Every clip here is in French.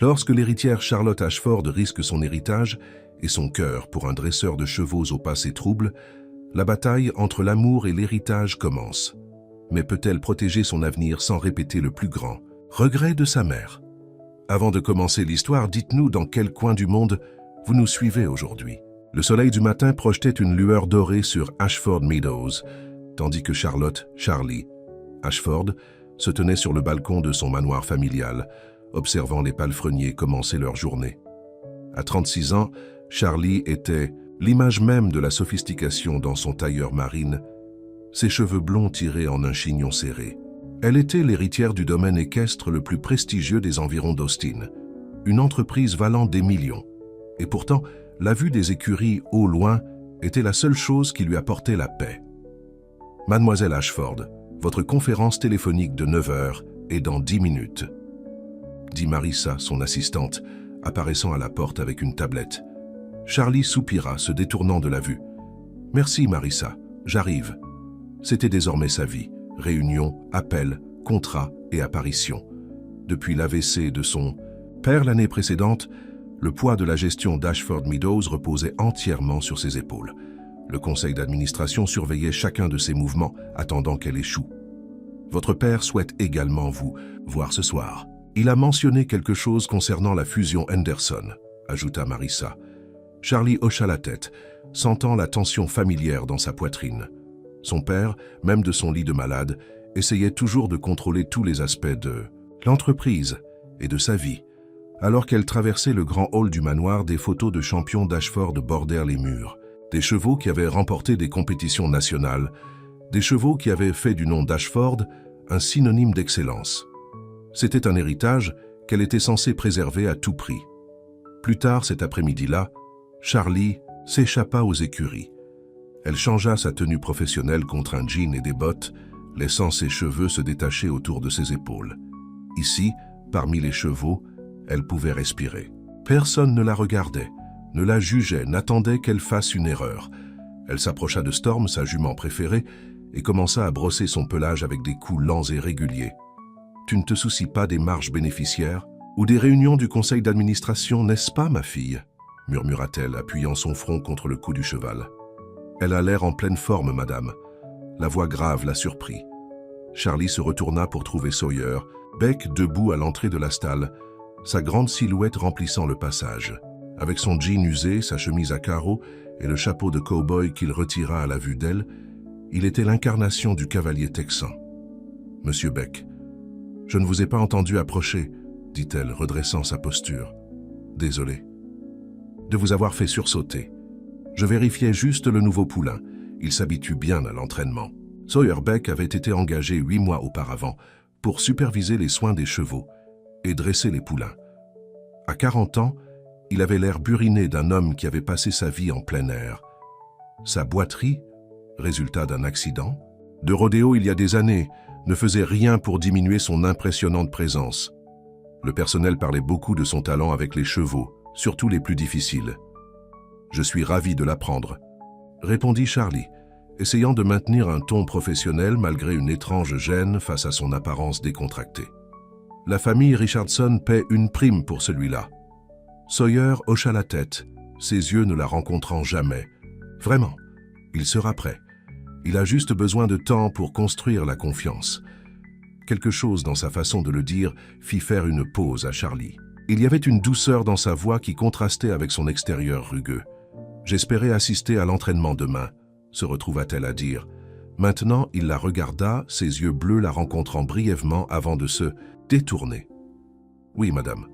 Lorsque l'héritière Charlotte Ashford risque son héritage et son cœur pour un dresseur de chevaux au passé trouble, la bataille entre l'amour et l'héritage commence. Mais peut-elle protéger son avenir sans répéter le plus grand regret de sa mère? Avant de commencer l'histoire, dites-nous dans quel coin du monde vous nous suivez aujourd'hui. Le soleil du matin projetait une lueur dorée sur Ashford Meadows, tandis que Charlie Ashford, se tenait sur le balcon de son manoir familial, observant les palefreniers commencer leur journée. À 36 ans, Charlie était l'image même de la sophistication dans son tailleur marine, ses cheveux blonds tirés en un chignon serré. Elle était l'héritière du domaine équestre le plus prestigieux des environs d'Austin, une entreprise valant des millions. Et pourtant, la vue des écuries au loin était la seule chose qui lui apportait la paix. « Mademoiselle Ashford, votre conférence téléphonique de 9 heures est dans 10 minutes. » dit Marissa, son assistante, apparaissant à la porte avec une tablette. Charlie soupira, se détournant de la vue. « Merci, Marissa, j'arrive. » C'était désormais sa vie. Réunions, appels, contrats et apparitions. Depuis l'AVC de son père l'année précédente, le poids de la gestion d'Ashford Meadows reposait entièrement sur ses épaules. Le conseil d'administration surveillait chacun de ses mouvements, attendant qu'elle échoue. « Votre père souhaite également vous voir ce soir. Il a mentionné quelque chose concernant la fusion Henderson, » ajouta Marissa. Charlie hocha la tête, sentant la tension familière dans sa poitrine. Son père, même de son lit de malade, essayait toujours de contrôler tous les aspects de l'entreprise et de sa vie. Alors qu'elle traversait le grand hall du manoir, des photos de champions d'Ashford bordèrent les murs. Des chevaux qui avaient remporté des compétitions nationales, des chevaux qui avaient fait du nom d'Ashford un synonyme d'excellence. C'était un héritage qu'elle était censée préserver à tout prix. Plus tard cet après-midi-là, Charlie s'échappa aux écuries. Elle changea sa tenue professionnelle contre un jean et des bottes, laissant ses cheveux se détacher autour de ses épaules. Ici, parmi les chevaux, elle pouvait respirer. Personne ne la regardait, ne la jugeait, n'attendait qu'elle fasse une erreur. Elle s'approcha de Storm, sa jument préférée, et commença à brosser son pelage avec des coups lents et réguliers. « Tu ne te soucies pas des marges bénéficiaires ou des réunions du conseil d'administration, n'est-ce pas, ma fille ?» murmura-t-elle, appuyant son front contre le cou du cheval. « Elle a l'air en pleine forme, madame. » La voix grave la surprit. Charlie se retourna pour trouver Sawyer, Beck debout à l'entrée de la stalle, sa grande silhouette remplissant le passage. Avec son jean usé, sa chemise à carreaux et le chapeau de cow-boy qu'il retira à la vue d'elle, il était l'incarnation du cavalier texan. « Monsieur Beck, je ne vous ai pas entendu approcher, » dit-elle, redressant sa posture. « Désolé de vous avoir fait sursauter. Je vérifiais juste le nouveau poulain. Il s'habitue bien à l'entraînement. » Sawyer Beck avait été engagé 8 mois auparavant pour superviser les soins des chevaux et dresser les poulains. À 40 ans, il avait l'air buriné d'un homme qui avait passé sa vie en plein air. Sa boiterie, résultat d'un accident, de rodéo il y a des années, ne faisait rien pour diminuer son impressionnante présence. Le personnel parlait beaucoup de son talent avec les chevaux, surtout les plus difficiles. « Je suis ravi de l'apprendre », répondit Charlie, essayant de maintenir un ton professionnel malgré une étrange gêne face à son apparence décontractée. « La famille Richardson paie une prime pour celui-là. » Sawyer hocha la tête, ses yeux ne la rencontrant jamais. « Vraiment, il sera prêt. Il a juste besoin de temps pour construire la confiance. » Quelque chose dans sa façon de le dire fit faire une pause à Charlie. Il y avait une douceur dans sa voix qui contrastait avec son extérieur rugueux. « J'espérais assister à l'entraînement demain, » se retrouva-t-elle à dire. Maintenant, il la regarda, ses yeux bleus la rencontrant brièvement avant de se détourner. « Oui, madame.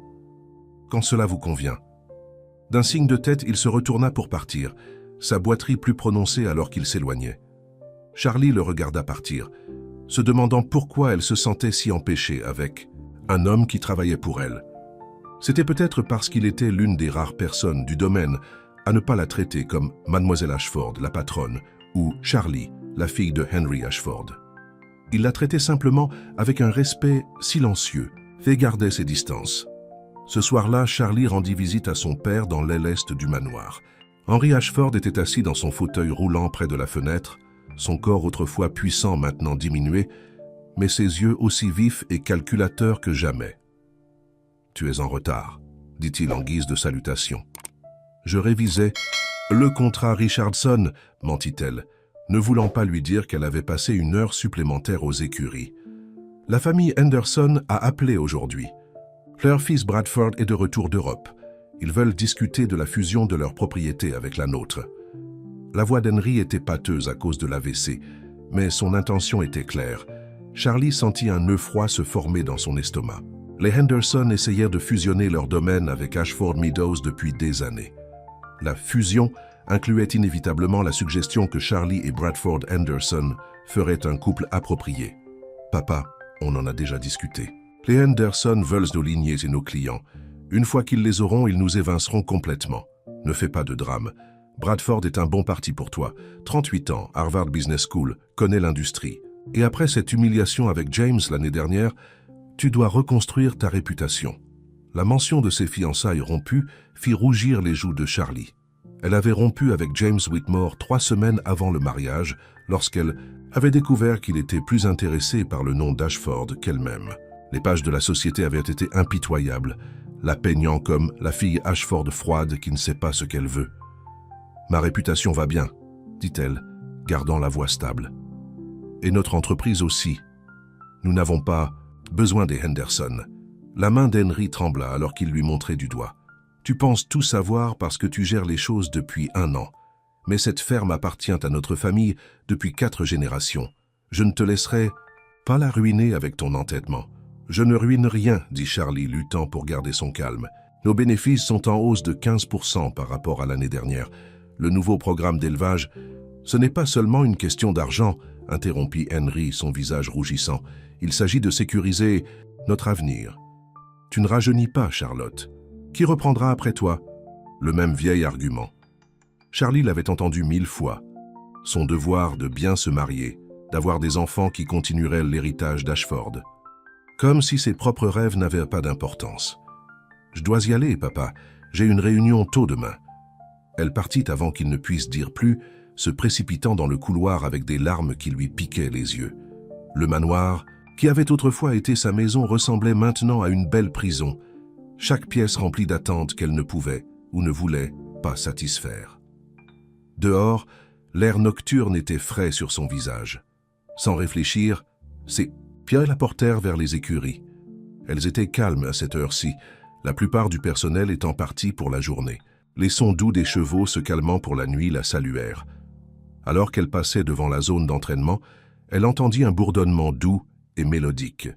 Quand cela vous convient. » D'un signe de tête, il se retourna pour partir, sa boiterie plus prononcée alors qu'il s'éloignait. Charlie le regarda partir, se demandant pourquoi elle se sentait si empêchée avec un homme qui travaillait pour elle. C'était peut-être parce qu'il était l'une des rares personnes du domaine à ne pas la traiter comme Mademoiselle Ashford, la patronne, ou Charlie, la fille de Henry Ashford. Il la traitait simplement avec un respect silencieux et gardait ses distances. Ce soir-là, Charlie rendit visite à son père dans l'aile est du manoir. Henry Ashford était assis dans son fauteuil roulant près de la fenêtre, son corps autrefois puissant maintenant diminué, mais ses yeux aussi vifs et calculateurs que jamais. Tu es en retard, dit-il en guise de salutation. Je révisais le contrat Richardson, mentit-elle, ne voulant pas lui dire qu'elle avait passé 1 heure supplémentaire aux écuries. La famille Henderson a appelé aujourd'hui. Leur fils Bradford est de retour d'Europe. Ils veulent discuter de la fusion de leur propriété avec la nôtre. La voix d'Henry était pâteuse à cause de l'AVC, mais son intention était claire. Charlie sentit un nœud froid se former dans son estomac. Les Henderson essayèrent de fusionner leur domaine avec Ashford Meadows depuis des années. La fusion incluait inévitablement la suggestion que Charlie et Bradford Henderson feraient un couple approprié. « Papa, on en a déjà discuté. Les Henderson veulent nos lignées et nos clients. Une fois qu'ils les auront, ils nous évinceront complètement. Ne fais pas de drame. Bradford est un bon parti pour toi. 38 ans, Harvard Business School, connaît l'industrie. Et après cette humiliation avec James l'année dernière, tu dois reconstruire ta réputation. » La mention de ses fiançailles rompues fit rougir les joues de Charlie. Elle avait rompu avec James Whitmore 3 semaines avant le mariage, lorsqu'elle avait découvert qu'il était plus intéressé par le nom d'Ashford qu'elle-même. Les pages de la société avaient été impitoyables, la peignant comme la fille Ashford froide qui ne sait pas ce qu'elle veut. « Ma réputation va bien, » dit-elle, gardant la voix stable. « Et notre entreprise aussi. Nous n'avons pas besoin des Henderson. » La main d'Henry trembla alors qu'il lui montrait du doigt. « Tu penses tout savoir parce que tu gères les choses depuis 1 an. Mais cette ferme appartient à notre famille depuis 4 générations. Je ne te laisserai pas la ruiner avec ton entêtement. »« Je ne ruine rien, » dit Charlie, luttant pour garder son calme. « Nos bénéfices sont en hausse de 15% par rapport à l'année dernière. Le nouveau programme d'élevage, ce n'est pas seulement une question d'argent, » interrompit Henry, son visage rougissant. « Il s'agit de sécuriser notre avenir. » « Tu ne rajeunis pas, Charlotte. Qui reprendra après toi ?» Le même vieil argument. Charlie l'avait entendu 1000 fois. Son devoir de bien se marier, d'avoir des enfants qui continueraient l'héritage d'Ashford. Comme si ses propres rêves n'avaient pas d'importance. « Je dois y aller, papa. J'ai une réunion tôt demain. » Elle partit avant qu'il ne puisse dire plus, se précipitant dans le couloir avec des larmes qui lui piquaient les yeux. Le manoir, qui avait autrefois été sa maison, ressemblait maintenant à une belle prison, chaque pièce remplie d'attentes qu'elle ne pouvait ou ne voulait pas satisfaire. Dehors, l'air nocturne était frais sur son visage. Sans réfléchir, ses pieds la portèrent vers les écuries. Elles étaient calmes à cette heure-ci, la plupart du personnel étant parti pour la journée. Les sons doux des chevaux se calmant pour la nuit la saluèrent. Alors qu'elle passait devant la zone d'entraînement, elle entendit un bourdonnement doux et mélodique.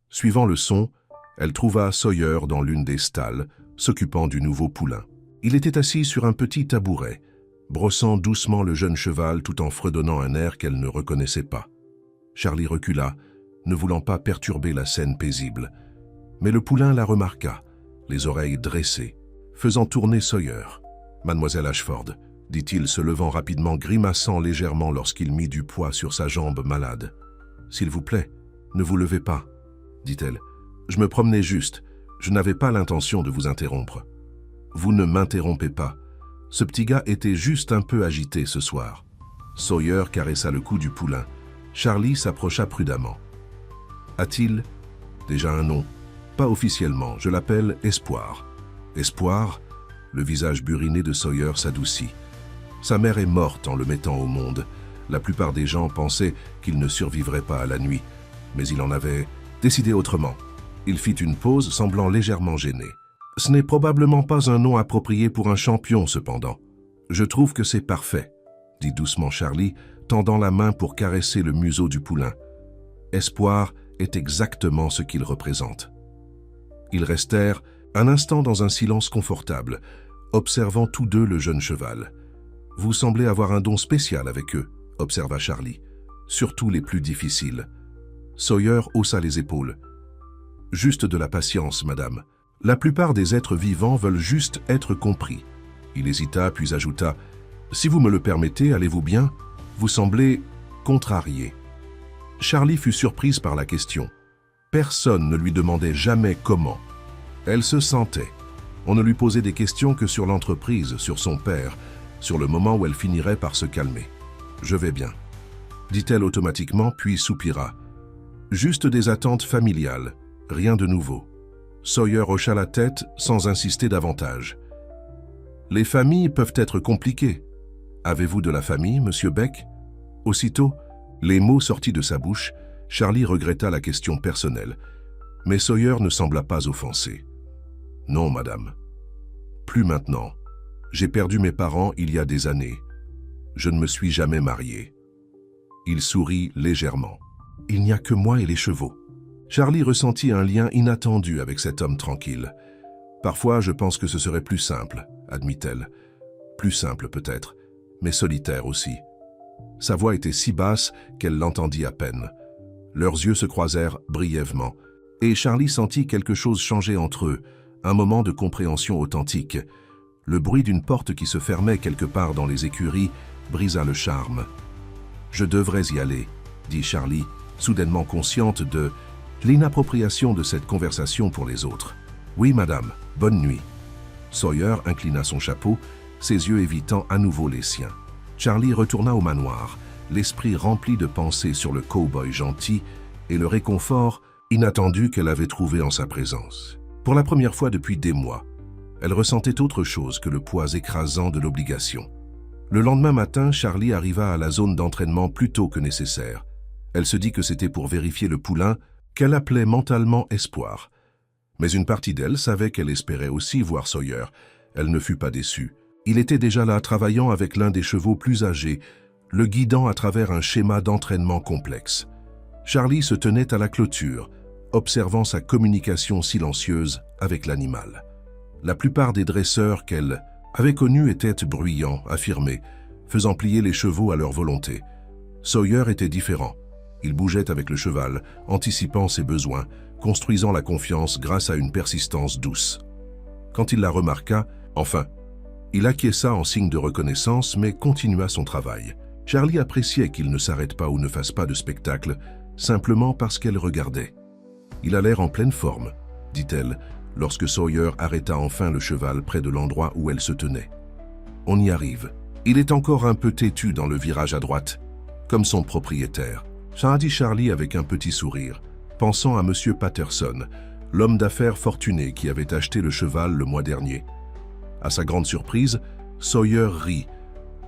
Suivant le son, elle trouva Sawyer dans l'une des stalles, s'occupant du nouveau poulain. Il était assis sur un petit tabouret, brossant doucement le jeune cheval tout en fredonnant un air qu'elle ne reconnaissait pas. Charlie recula, ne voulant pas perturber la scène paisible. Mais le poulain la remarqua, les oreilles dressées, faisant tourner Sawyer. « Mademoiselle Ashford », dit-il se levant rapidement, grimaçant légèrement lorsqu'il mit du poids sur sa jambe malade. « S'il vous plaît, ne vous levez pas, » dit-elle. « Je me promenais juste. Je n'avais pas l'intention de vous interrompre. »« Vous ne m'interrompez pas. Ce petit gars était juste un peu agité ce soir. » Sawyer caressa le cou du poulain. Charlie s'approcha prudemment. « A-t-il déjà un nom ? » ?»« Pas officiellement. Je l'appelle Espoir. »« Espoir ?» Le visage buriné de Sawyer s'adoucit. Sa mère est morte en le mettant au monde. La plupart des gens pensaient qu'il ne survivrait pas à la nuit, mais il en avait décidé autrement. Il fit une pause, semblant légèrement gêné. « Ce n'est probablement pas un nom approprié pour un champion, cependant. Je trouve que c'est parfait, » dit doucement Charlie, tendant la main pour caresser le museau du poulain. Espoir est exactement ce qu'il représente. Ils restèrent un instant dans un silence confortable, observant tous deux le jeune cheval. « Vous semblez avoir un don spécial avec eux, » observa Charlie. « Surtout les plus difficiles. » Sawyer haussa les épaules. « Juste de la patience, madame. La plupart des êtres vivants veulent juste être compris. » Il hésita, puis ajouta « Si vous me le permettez, allez-vous bien? Vous semblez contrarié. » Charlie fut surprise par la question. Personne ne lui demandait jamais comment. Elle se sentait. On ne lui posait des questions que sur l'entreprise, sur son père, sur le moment où elle finirait par se calmer. « Je vais bien », dit-elle automatiquement, puis soupira. « Juste des attentes familiales, rien de nouveau. » Sawyer hocha la tête sans insister davantage. Les familles peuvent être compliquées. Avez-vous de la famille, monsieur Beck? Aussitôt, les mots sortis de sa bouche, Charlie regretta la question personnelle, mais Sawyer ne sembla pas offensé. Non, madame. Plus maintenant. J'ai perdu mes parents il y a des années. Je ne me suis jamais marié. Il sourit légèrement. Il n'y a que moi et les chevaux. Charlie ressentit un lien inattendu avec cet homme tranquille. Parfois, je pense que ce serait plus simple, admit-elle. Plus simple peut-être, mais solitaire aussi. Sa voix était si basse qu'elle l'entendit à peine. Leurs yeux se croisèrent brièvement, et Charlie sentit quelque chose changer entre eux, un moment de compréhension authentique. Le bruit d'une porte qui se fermait quelque part dans les écuries brisa le charme. « Je devrais y aller », dit Charlie, soudainement consciente de l'inappropriation de cette conversation pour les autres. « Oui, madame, bonne nuit. » Sawyer inclina son chapeau, ses yeux évitant à nouveau les siens. Charlie retourna au manoir, l'esprit rempli de pensées sur le cow-boy gentil et le réconfort inattendu qu'elle avait trouvé en sa présence. Pour la première fois depuis des mois, elle ressentait autre chose que le poids écrasant de l'obligation. Le lendemain matin, Charlie arriva à la zone d'entraînement plus tôt que nécessaire. Elle se dit que c'était pour vérifier le poulain qu'elle appelait mentalement Espoir. Mais une partie d'elle savait qu'elle espérait aussi voir Sawyer. Elle ne fut pas déçue. Il était déjà là, travaillant avec l'un des chevaux plus âgés, le guidant à travers un schéma d'entraînement complexe. Charlie se tenait à la clôture, observant sa communication silencieuse avec l'animal. La plupart des dresseurs qu'elle avait connus étaient bruyants, affirmés, faisant plier les chevaux à leur volonté. Sawyer était différent. Il bougeait avec le cheval, anticipant ses besoins, construisant la confiance grâce à une persistance douce. Quand il la remarqua, enfin, il acquiesça en signe de reconnaissance, mais continua son travail. Charlie appréciait qu'il ne s'arrête pas ou ne fasse pas de spectacle, simplement parce qu'elle regardait. « Il a l'air en pleine forme », dit-elle, lorsque Sawyer arrêta enfin le cheval près de l'endroit où elle se tenait. « On y arrive. Il est encore un peu têtu dans le virage à droite, comme son propriétaire. » Ça a dit Charlie avec un petit sourire, pensant à M. Patterson, l'homme d'affaires fortuné qui avait acheté le cheval le mois dernier. À sa grande surprise, Sawyer rit,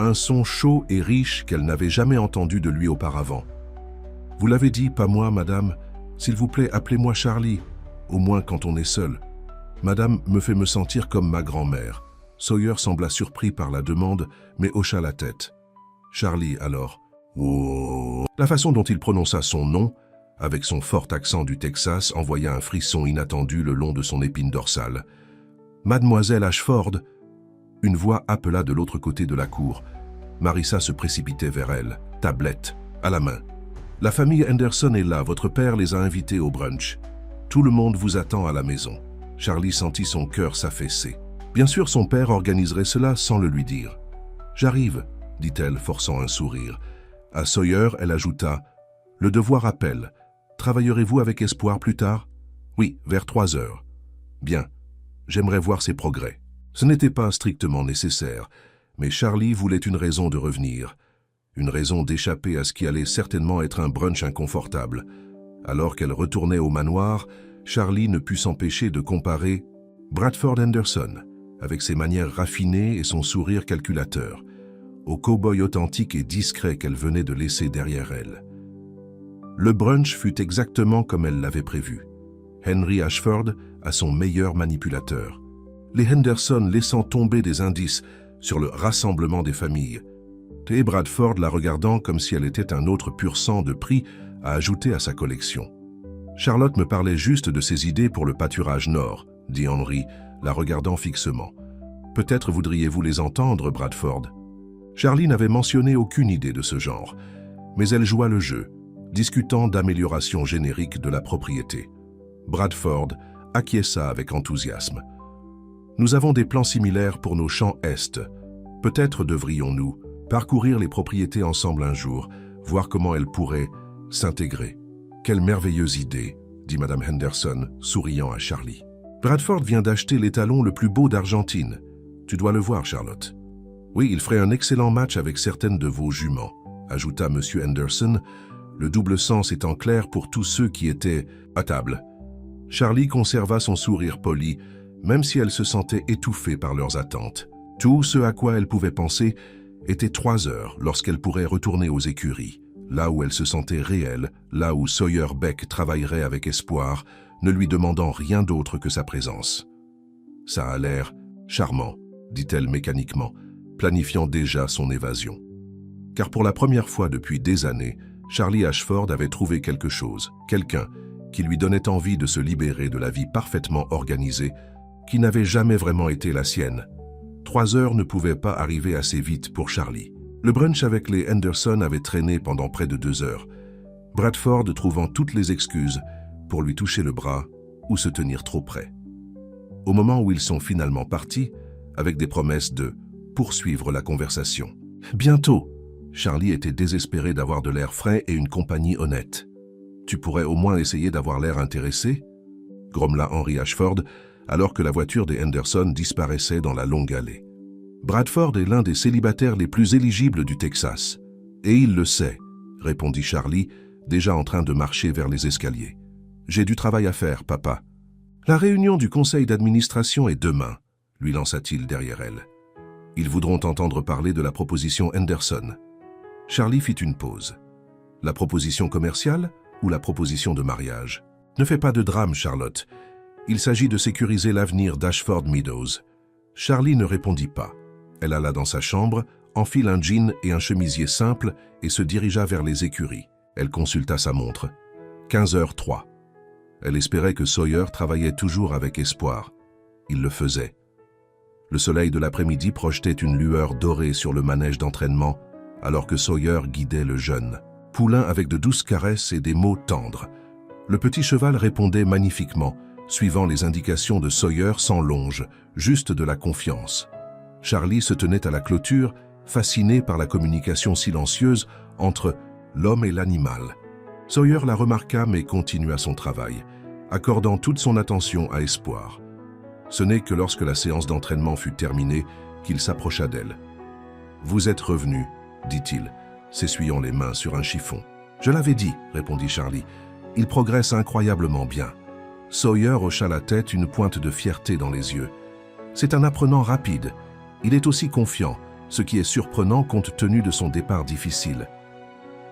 un son chaud et riche qu'elle n'avait jamais entendu de lui auparavant. « Vous l'avez dit, pas moi, madame. S'il vous plaît, appelez-moi Charlie, au moins quand on est seul. Madame me fait me sentir comme ma grand-mère. » Sawyer sembla surpris par la demande, mais hocha la tête. « Charlie, alors. » Oh. La façon dont il prononça son nom, avec son fort accent du Texas, envoya un frisson inattendu le long de son épine dorsale. « Mademoiselle Ashford !» Une voix appela de l'autre côté de la cour. Marissa se précipitait vers elle, tablette à la main. « La famille Henderson est là, votre père les a invités au brunch. Tout le monde vous attend à la maison. » Charlie sentit son cœur s'affaisser. Bien sûr, son père organiserait cela sans le lui dire. « J'arrive, » dit-elle, forçant un sourire. À Sawyer, elle ajouta « Le devoir appelle. Travaillerez-vous avec Espoir plus tard ?»« Oui, vers 3 heures. »« Bien. J'aimerais voir ses progrès. » Ce n'était pas strictement nécessaire, mais Charlie voulait une raison de revenir, une raison d'échapper à ce qui allait certainement être un brunch inconfortable. Alors qu'elle retournait au manoir, Charlie ne put s'empêcher de comparer Bradford Henderson, avec ses manières raffinées et son sourire calculateur, au cow-boy authentique et discret qu'elle venait de laisser derrière elle. Le brunch fut exactement comme elle l'avait prévu. Henry Ashford à son meilleur manipulateur. Les Henderson laissant tomber des indices sur le rassemblement des familles. Et Bradford la regardant comme si elle était un autre pur sang de prix à ajouter à sa collection. « Charlotte me parlait juste de ses idées pour le pâturage nord », dit Henry, la regardant fixement. « Peut-être voudriez-vous les entendre, Bradford ?» Charlie n'avait mentionné aucune idée de ce genre, mais elle joua le jeu, discutant d'amélioration générique de la propriété. Bradford acquiesça avec enthousiasme. « Nous avons des plans similaires pour nos champs est. Peut-être devrions-nous parcourir les propriétés ensemble un jour, voir comment elles pourraient s'intégrer. » « Quelle merveilleuse idée, » dit Madame Henderson, souriant à Charlie. « Bradford vient d'acheter l'étalon le plus beau d'Argentine. Tu dois le voir, Charlotte. »« Oui, il ferait un excellent match avec certaines de vos juments, » ajouta M. Henderson, le double sens étant clair pour tous ceux qui étaient à table. Charlie conserva son sourire poli, même si elle se sentait étouffée par leurs attentes. Tout ce à quoi elle pouvait penser était 3 heures lorsqu'elle pourrait retourner aux écuries, là où elle se sentait réelle, là où Sawyer Beck travaillerait avec espoir, ne lui demandant rien d'autre que sa présence. « Ça a l'air charmant », dit-elle mécaniquement, planifiant déjà son évasion. Car pour la première fois depuis des années, Charlie Ashford avait trouvé quelque chose, quelqu'un qui lui donnait envie de se libérer de la vie parfaitement organisée qui n'avait jamais vraiment été la sienne. 3 heures ne pouvaient pas arriver assez vite pour Charlie. Le brunch avec les Henderson avait traîné pendant près de 2 heures, Bradford trouvant toutes les excuses pour lui toucher le bras ou se tenir trop près. Au moment où ils sont finalement partis, avec des promesses de poursuivre la conversation. Bientôt, Charlie était désespéré d'avoir de l'air frais et une compagnie honnête. « Tu pourrais au moins essayer d'avoir l'air intéressé ?» grommela Henry Ashford, alors que la voiture des Henderson disparaissait dans la longue allée. Bradford est l'un des célibataires les plus éligibles du Texas. « Et il le sait, » répondit Charlie, déjà en train de marcher vers les escaliers. « J'ai du travail à faire, papa. »« La réunion du conseil d'administration est demain, » lui lança-t-il derrière elle. « Ils voudront entendre parler de la proposition Henderson. » Charlie fit une pause. « La proposition commerciale ou la proposition de mariage ? Ne fais pas de drame, Charlotte. Il s'agit de sécuriser l'avenir d'Ashford Meadows. » Charlie ne répondit pas. Elle alla dans sa chambre, enfila un jean et un chemisier simple et se dirigea vers les écuries. Elle consulta sa montre. 15h03. Elle espérait que Sawyer travaillait toujours avec espoir. Il le faisait. Le soleil de l'après-midi projetait une lueur dorée sur le manège d'entraînement, alors que Sawyer guidait le jeune. Poulain avec de douces caresses et des mots tendres. Le petit cheval répondait magnifiquement, suivant les indications de Sawyer sans longe, juste de la confiance. Charlie se tenait à la clôture, fasciné par la communication silencieuse entre l'homme et l'animal. Sawyer la remarqua mais continua son travail, accordant toute son attention à Espoir. Ce n'est que lorsque la séance d'entraînement fut terminée qu'il s'approcha d'elle. « Vous êtes revenu, » dit-il, s'essuyant les mains sur un chiffon. « Je l'avais dit, » répondit Charlie. « Il progresse incroyablement bien. » Sawyer hocha la tête, une pointe de fierté dans les yeux. « C'est un apprenant rapide. Il est aussi confiant, ce qui est surprenant compte tenu de son départ difficile. »«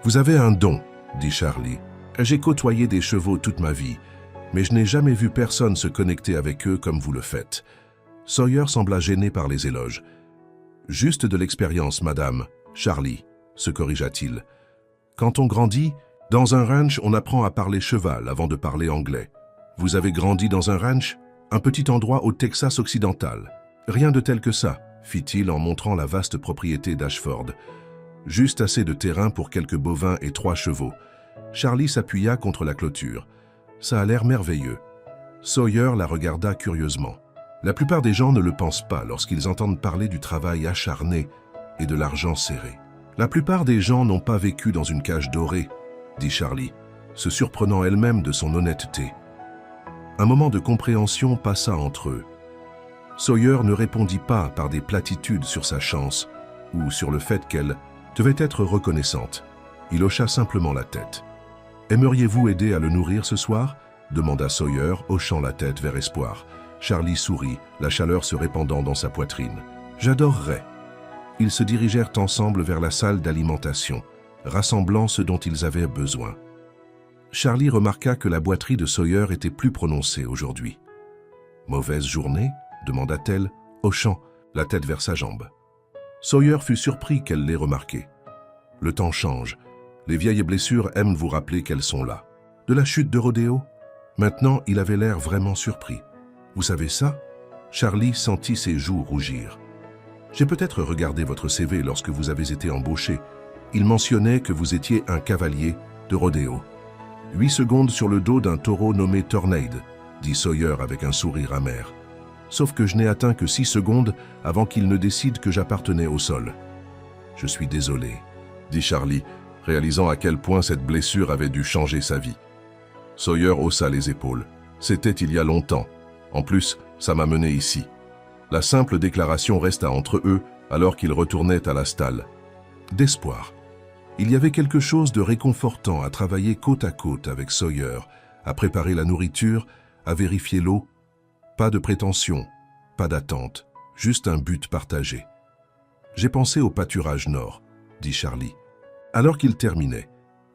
Vous avez un don, » dit Charlie. « J'ai côtoyé des chevaux toute ma vie, mais je n'ai jamais vu personne se connecter avec eux comme vous le faites. » Sawyer sembla gêné par les éloges. « Juste de l'expérience, madame, Charlie, » se corrigea-t-il. « Quand on grandit, dans un ranch, on apprend à parler cheval avant de parler anglais. Vous avez grandi dans un ranch, un petit endroit au Texas occidental. Rien de tel que ça, fit-il en montrant la vaste propriété d'Ashford. Juste assez de terrain pour quelques bovins et 3 chevaux. Charlie s'appuya contre la clôture. Ça a l'air merveilleux. Sawyer la regarda curieusement. La plupart des gens ne le pensent pas lorsqu'ils entendent parler du travail acharné et de l'argent serré. La plupart des gens n'ont pas vécu dans une cage dorée, dit Charlie, se surprenant elle-même de son honnêteté. Un moment de compréhension passa entre eux. Sawyer ne répondit pas par des platitudes sur sa chance ou sur le fait qu'elle devait être reconnaissante. Il hocha simplement la tête. « Aimeriez-vous aider à le nourrir ce soir ?» demanda Sawyer, hochant la tête vers Espoir. Charlie sourit, la chaleur se répandant dans sa poitrine. « J'adorerais. » Ils se dirigèrent ensemble vers la salle d'alimentation, rassemblant ce dont ils avaient besoin. Charlie remarqua que la boiterie de Sawyer était plus prononcée aujourd'hui. « Mauvaise journée ?» demanda-t-elle, hochant la tête vers sa jambe. Sawyer fut surpris qu'elle l'ait remarqué. « Le temps change. Les vieilles blessures aiment vous rappeler qu'elles sont là. De la chute de rodéo ?» Maintenant, il avait l'air vraiment surpris. « Vous savez ça ?» Charlie sentit ses joues rougir. « J'ai peut-être regardé votre CV lorsque vous avez été embauché. Il mentionnait que vous étiez un cavalier de rodéo. 8 secondes sur le dos d'un taureau nommé Tornade, dit Sawyer avec un sourire amer. Sauf que je n'ai atteint que 6 secondes avant qu'il ne décide que j'appartenais au sol. Je suis désolé, dit Charlie, réalisant à quel point cette blessure avait dû changer sa vie. Sawyer haussa les épaules. C'était il y a longtemps. En plus, ça m'a mené ici. La simple déclaration resta entre eux alors qu'ils retournaient à la stalle. D'espoir. Il y avait quelque chose de réconfortant à travailler côte à côte avec Sawyer, à préparer la nourriture, à vérifier l'eau. Pas de prétention, pas d'attente, juste un but partagé. J'ai pensé au pâturage nord, dit Charlie. Alors qu'il terminait,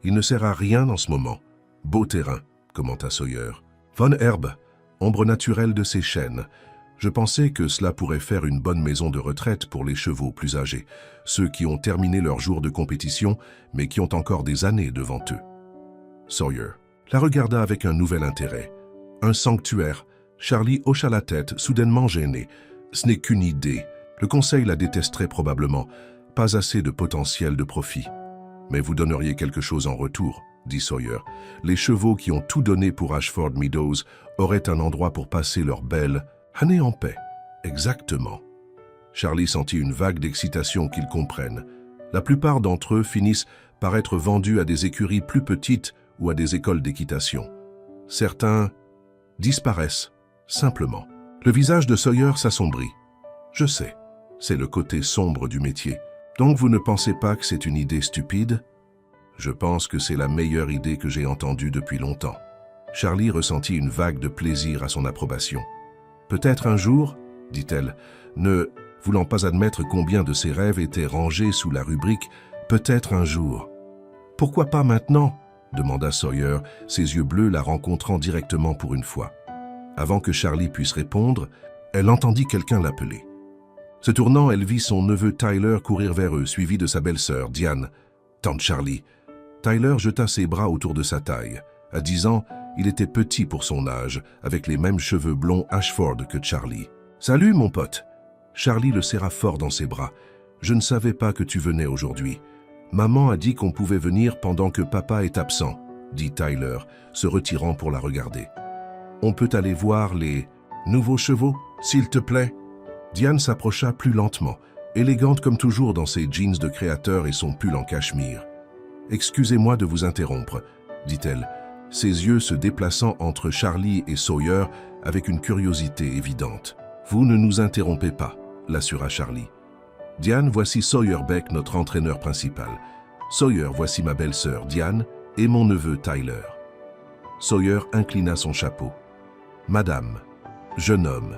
il ne sert à rien en ce moment. Beau terrain, commenta Sawyer. Von Herbe, ombre naturelle de ces chênes. Je pensais que cela pourrait faire une bonne maison de retraite pour les chevaux plus âgés, ceux qui ont terminé leur jour de compétition, mais qui ont encore des années devant eux. Sawyer la regarda avec un nouvel intérêt. Un sanctuaire. Charlie hocha la tête, soudainement gêné. Ce n'est qu'une idée. Le conseil la détesterait probablement. Pas assez de potentiel de profit. Mais vous donneriez quelque chose en retour, dit Sawyer. Les chevaux qui ont tout donné pour Ashford Meadows auraient un endroit pour passer leur belle année en paix. Exactement. Charlie sentit une vague d'excitation qu'ils comprennent. La plupart d'entre eux finissent par être vendus à des écuries plus petites ou à des écoles d'équitation. Certains disparaissent, simplement. Le visage de Sawyer s'assombrit. Je sais, c'est le côté sombre du métier. Donc vous ne pensez pas que c'est une idée stupide? Je pense que c'est la meilleure idée que j'ai entendue depuis longtemps. Charlie ressentit une vague de plaisir à son approbation. Peut-être un jour, dit-elle, ne voulant pas admettre combien de ses rêves étaient rangés sous la rubrique « Peut-être un jour ». « Pourquoi pas maintenant ?» demanda Sawyer, ses yeux bleus la rencontrant directement pour une fois. Avant que Charlie puisse répondre, elle entendit quelqu'un l'appeler. Se tournant, elle vit son neveu Tyler courir vers eux, suivi de sa belle-sœur, Diane, tante Charlie. Tyler jeta ses bras autour de sa taille. À 10 ans, il était petit pour son âge, avec les mêmes cheveux blonds Ashford que Charlie. « Salut, mon pote !» Charlie le serra fort dans ses bras. « Je ne savais pas que tu venais aujourd'hui. Maman a dit qu'on pouvait venir pendant que papa est absent, » dit Tyler, se retirant pour la regarder. « On peut aller voir les nouveaux chevaux, s'il te plaît ?» Diane s'approcha plus lentement, élégante comme toujours dans ses jeans de créateur et son pull en cachemire. « Excusez-moi de vous interrompre, » dit-elle, ses yeux se déplaçant entre Charlie et Sawyer avec une curiosité évidente. « Vous ne nous interrompez pas, » l'assura Charlie. « Diane, voici Sawyer Beck, notre entraîneur principal. Sawyer, voici ma belle-sœur Diane et mon neveu Tyler. » Sawyer inclina son chapeau. « Madame, jeune homme. »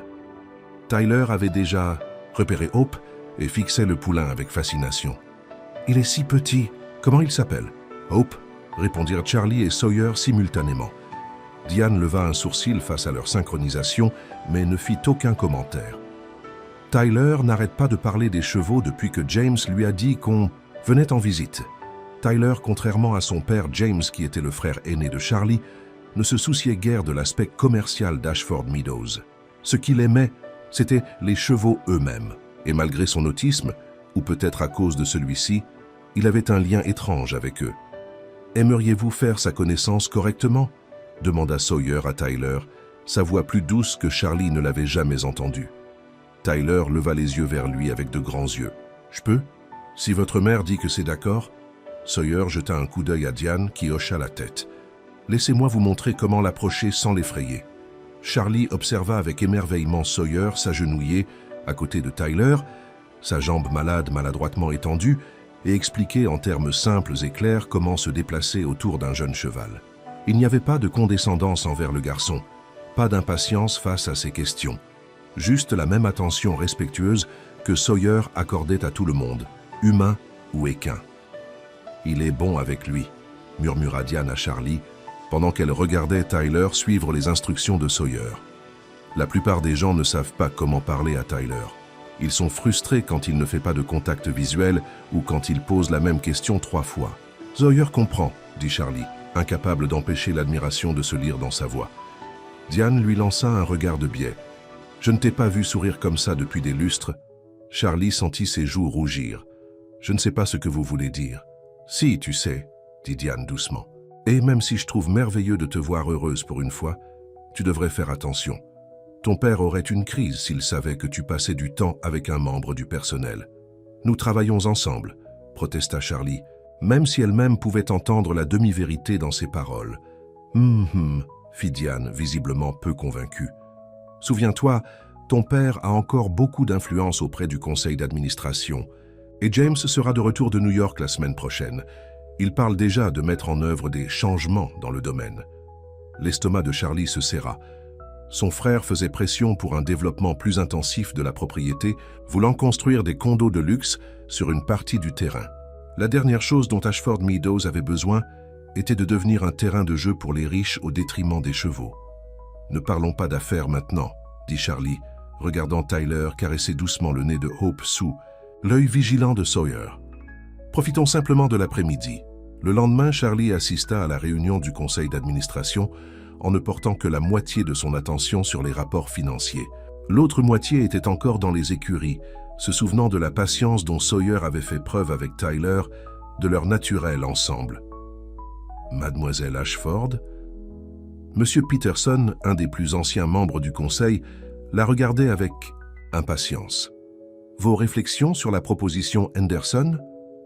Tyler avait déjà repéré Hope et fixait le poulain avec fascination. « Il est si petit. Comment il s'appelle ?»« Hope » répondirent Charlie et Sawyer simultanément. Diane leva un sourcil face à leur synchronisation, mais ne fit aucun commentaire. Tyler n'arrête pas de parler des chevaux depuis que James lui a dit qu'on venait en visite. Tyler, contrairement à son père James, qui était le frère aîné de Charlie, ne se souciait guère de l'aspect commercial d'Ashford Meadows. Ce qu'il aimait, c'étaient les chevaux eux-mêmes. Et malgré son autisme, ou peut-être à cause de celui-ci, il avait un lien étrange avec eux. « Aimeriez-vous faire sa connaissance correctement ?» demanda Sawyer à Tyler, sa voix plus douce que Charlie ne l'avait jamais entendue. Tyler leva les yeux vers lui avec de grands yeux. « Je peux? Si votre mère dit que c'est d'accord ?» Sawyer jeta un coup d'œil à Diane qui hocha la tête. « Laissez-moi vous montrer comment l'approcher sans l'effrayer. » Charlie observa avec émerveillement Sawyer s'agenouiller à côté de Tyler, sa jambe malade maladroitement étendue, et expliquer en termes simples et clairs comment se déplacer autour d'un jeune cheval. Il n'y avait pas de condescendance envers le garçon, pas d'impatience face à ses questions, juste la même attention respectueuse que Sawyer accordait à tout le monde, humain ou équin. « Il est bon avec lui », murmura Diane à Charlie, pendant qu'elle regardait Tyler suivre les instructions de Sawyer. La plupart des gens ne savent pas comment parler à Tyler. Ils sont frustrés quand il ne fait pas de contact visuel ou quand il pose la même question 3 fois. « Sawyer comprend », dit Charlie, incapable d'empêcher l'admiration de se lire dans sa voix. Diane lui lança un regard de biais. « Je ne t'ai pas vu sourire comme ça depuis des lustres. » Charlie sentit ses joues rougir. « Je ne sais pas ce que vous voulez dire. »« Si, tu sais, » dit Diane doucement. « Et même si je trouve merveilleux de te voir heureuse pour une fois, tu devrais faire attention. Ton père aurait une crise s'il savait que tu passais du temps avec un membre du personnel. »« Nous travaillons ensemble, » protesta Charlie, même si elle-même pouvait entendre la demi-vérité dans ses paroles. « fit Diane, visiblement peu convaincue. « Souviens-toi, ton père a encore beaucoup d'influence auprès du conseil d'administration, et James sera de retour de New York la semaine prochaine. Il parle déjà de mettre en œuvre des changements dans le domaine. » L'estomac de Charlie se serra. Son frère faisait pression pour un développement plus intensif de la propriété, voulant construire des condos de luxe sur une partie du terrain. La dernière chose dont Ashford Meadows avait besoin était de devenir un terrain de jeu pour les riches au détriment des chevaux. « Ne parlons pas d'affaires maintenant, » dit Charlie, regardant Tyler caresser doucement le nez de Hope sous l'œil vigilant de Sawyer. « Profitons simplement de l'après-midi. » Le lendemain, Charlie assista à la réunion du conseil d'administration en ne portant que la moitié de son attention sur les rapports financiers. L'autre moitié était encore dans les écuries, se souvenant de la patience dont Sawyer avait fait preuve avec Tyler, de leur naturel ensemble. Mademoiselle Ashford? Monsieur Peterson, un des plus anciens membres du conseil, la regardait avec impatience. « Vos réflexions sur la proposition Henderson ?»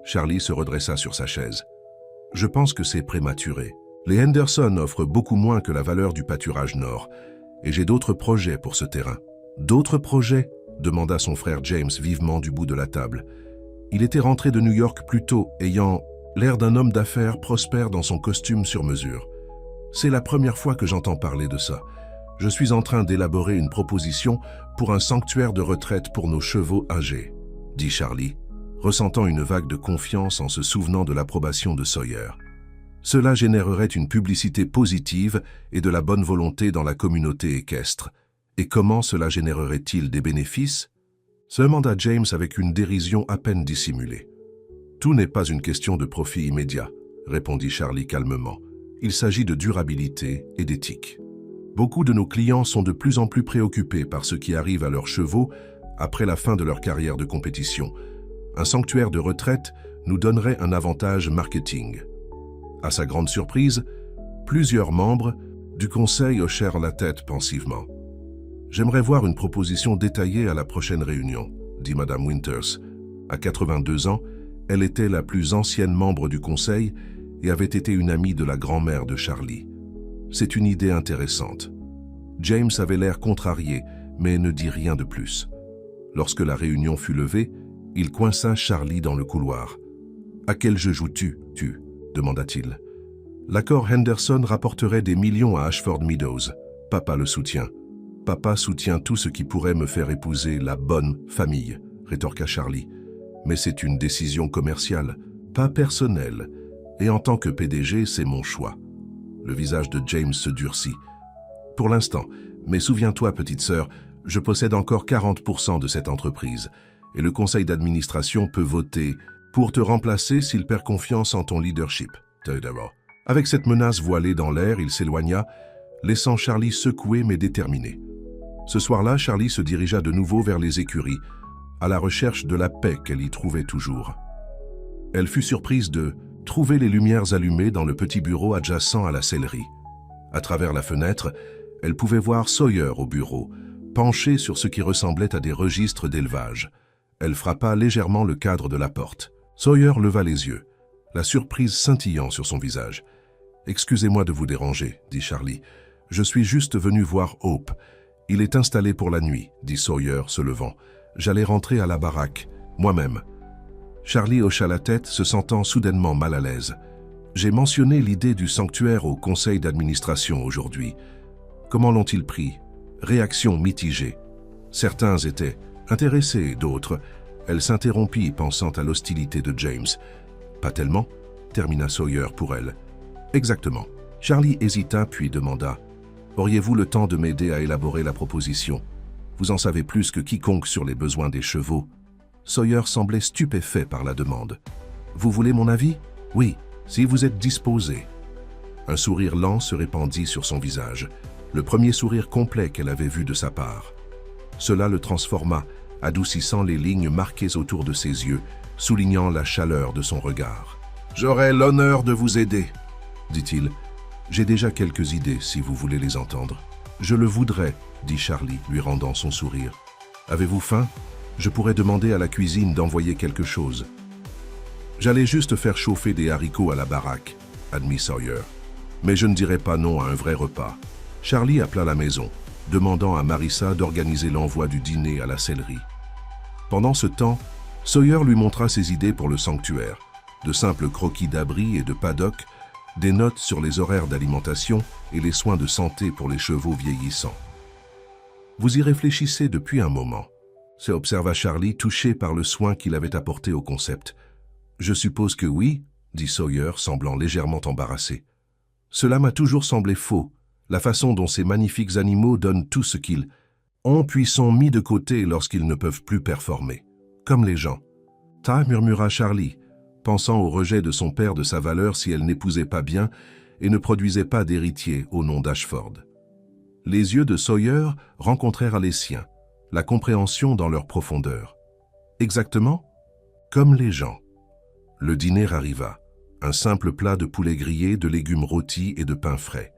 Charlie se redressa sur sa chaise. « Je pense que c'est prématuré. Les Henderson offrent beaucoup moins que la valeur du pâturage nord, et j'ai d'autres projets pour ce terrain. »« D'autres projets ?» demanda son frère James vivement du bout de la table. Il était rentré de New York plus tôt, ayant l'air d'un homme d'affaires prospère dans son costume sur mesure. « C'est la première fois que j'entends parler de ça. Je suis en train d'élaborer une proposition pour un sanctuaire de retraite pour nos chevaux âgés, » dit Charlie, ressentant une vague de confiance en se souvenant de l'approbation de Sawyer. Cela générerait une publicité positive et de la bonne volonté dans la communauté équestre. Et comment cela générerait-il des bénéfices? Se demanda James avec une dérision à peine dissimulée. Tout n'est pas une question de profit immédiat, répondit Charlie calmement. Il s'agit de durabilité et d'éthique. Beaucoup de nos clients sont de plus en plus préoccupés par ce qui arrive à leurs chevaux après la fin de leur carrière de compétition. Un sanctuaire de retraite nous donnerait un avantage marketing. À sa grande surprise, plusieurs membres du conseil hochèrent la tête pensivement. « J'aimerais voir une proposition détaillée à la prochaine réunion, » dit Madame Winters. À 82 ans, elle était la plus ancienne membre du conseil et avait été une amie de la grand-mère de Charlie. C'est une idée intéressante. James avait l'air contrarié, mais ne dit rien de plus. Lorsque la réunion fut levée, il coinça Charlie dans le couloir. « À quel jeu joues-tu, demanda-t-il. « L'accord Henderson rapporterait des millions à Ashford Meadows. Papa le soutient. Papa soutient tout ce qui pourrait me faire épouser la bonne famille, rétorqua Charlie. Mais c'est une décision commerciale, pas personnelle. Et en tant que PDG, c'est mon choix. » Le visage de James se durcit. « Pour l'instant, mais souviens-toi, petite sœur, je possède encore 40% de cette entreprise, et le conseil d'administration peut voter pour te remplacer s'il perd confiance en ton leadership. » Avec cette menace voilée dans l'air, il s'éloigna, laissant Charlie secoué mais déterminé. Ce soir-là, Charlie se dirigea de nouveau vers les écuries, à la recherche de la paix qu'elle y trouvait toujours. Elle fut surprise de trouver les lumières allumées dans le petit bureau adjacent à la sellerie. À travers la fenêtre, elle pouvait voir Sawyer au bureau, penché sur ce qui ressemblait à des registres d'élevage. Elle frappa légèrement le cadre de la porte. Sawyer leva les yeux, la surprise scintillant sur son visage. « Excusez-moi de vous déranger, » dit Charlie. « Je suis juste venu voir Hope. Il est installé pour la nuit, » dit Sawyer, se levant. « J'allais rentrer à la baraque, moi-même. » Charlie hocha la tête, se sentant soudainement mal à l'aise. « J'ai mentionné l'idée du sanctuaire au conseil d'administration aujourd'hui. Comment l'ont-ils pris? Réaction mitigée. Certains étaient intéressés, d'autres. » Elle s'interrompit, pensant à l'hostilité de James. « Pas tellement ?» termina Sawyer pour elle. « Exactement. » Charlie hésita puis demanda. « Auriez-vous le temps de m'aider à élaborer la proposition? Vous en savez plus que quiconque sur les besoins des chevaux. » Sawyer semblait stupéfait par la demande. « Vous voulez mon avis? Oui, si vous êtes disposé. » Un sourire lent se répandit sur son visage, le premier sourire complet qu'elle avait vu de sa part. Cela le transforma, adoucissant les lignes marquées autour de ses yeux, soulignant la chaleur de son regard. « J'aurai l'honneur de vous aider, » dit-il. « J'ai déjà quelques idées, si vous voulez les entendre. »« Je le voudrais, » dit Charlie, lui rendant son sourire. « Avez-vous faim? Je pourrais demander à la cuisine d'envoyer quelque chose. »« J'allais juste faire chauffer des haricots à la baraque, » admit Sawyer. « Mais je ne dirais pas non à un vrai repas. » Charlie appela la maison, demandant à Marissa d'organiser l'envoi du dîner à la sellerie. Pendant ce temps, Sawyer lui montra ses idées pour le sanctuaire, de simples croquis d'abri et de paddock, des notes sur les horaires d'alimentation et les soins de santé pour les chevaux vieillissants. Vous y réfléchissez depuis un moment. C'est observa Charlie, touché par le soin qu'il avait apporté au concept. Je suppose que oui, dit Sawyer, semblant légèrement embarrassé. Cela m'a toujours semblé faux, la façon dont ces magnifiques animaux donnent tout ce qu'ils ont puis sont mis de côté lorsqu'ils ne peuvent plus performer. Comme les gens. Ta, murmura Charlie, pensant au rejet de son père de sa valeur si elle n'épousait pas bien et ne produisait pas d'héritier au nom d'Ashford. Les yeux de Sawyer rencontrèrent les siens, la compréhension dans leur profondeur. Exactement comme les gens. Le dîner arriva, un simple plat de poulet grillé, de légumes rôtis et de pain frais.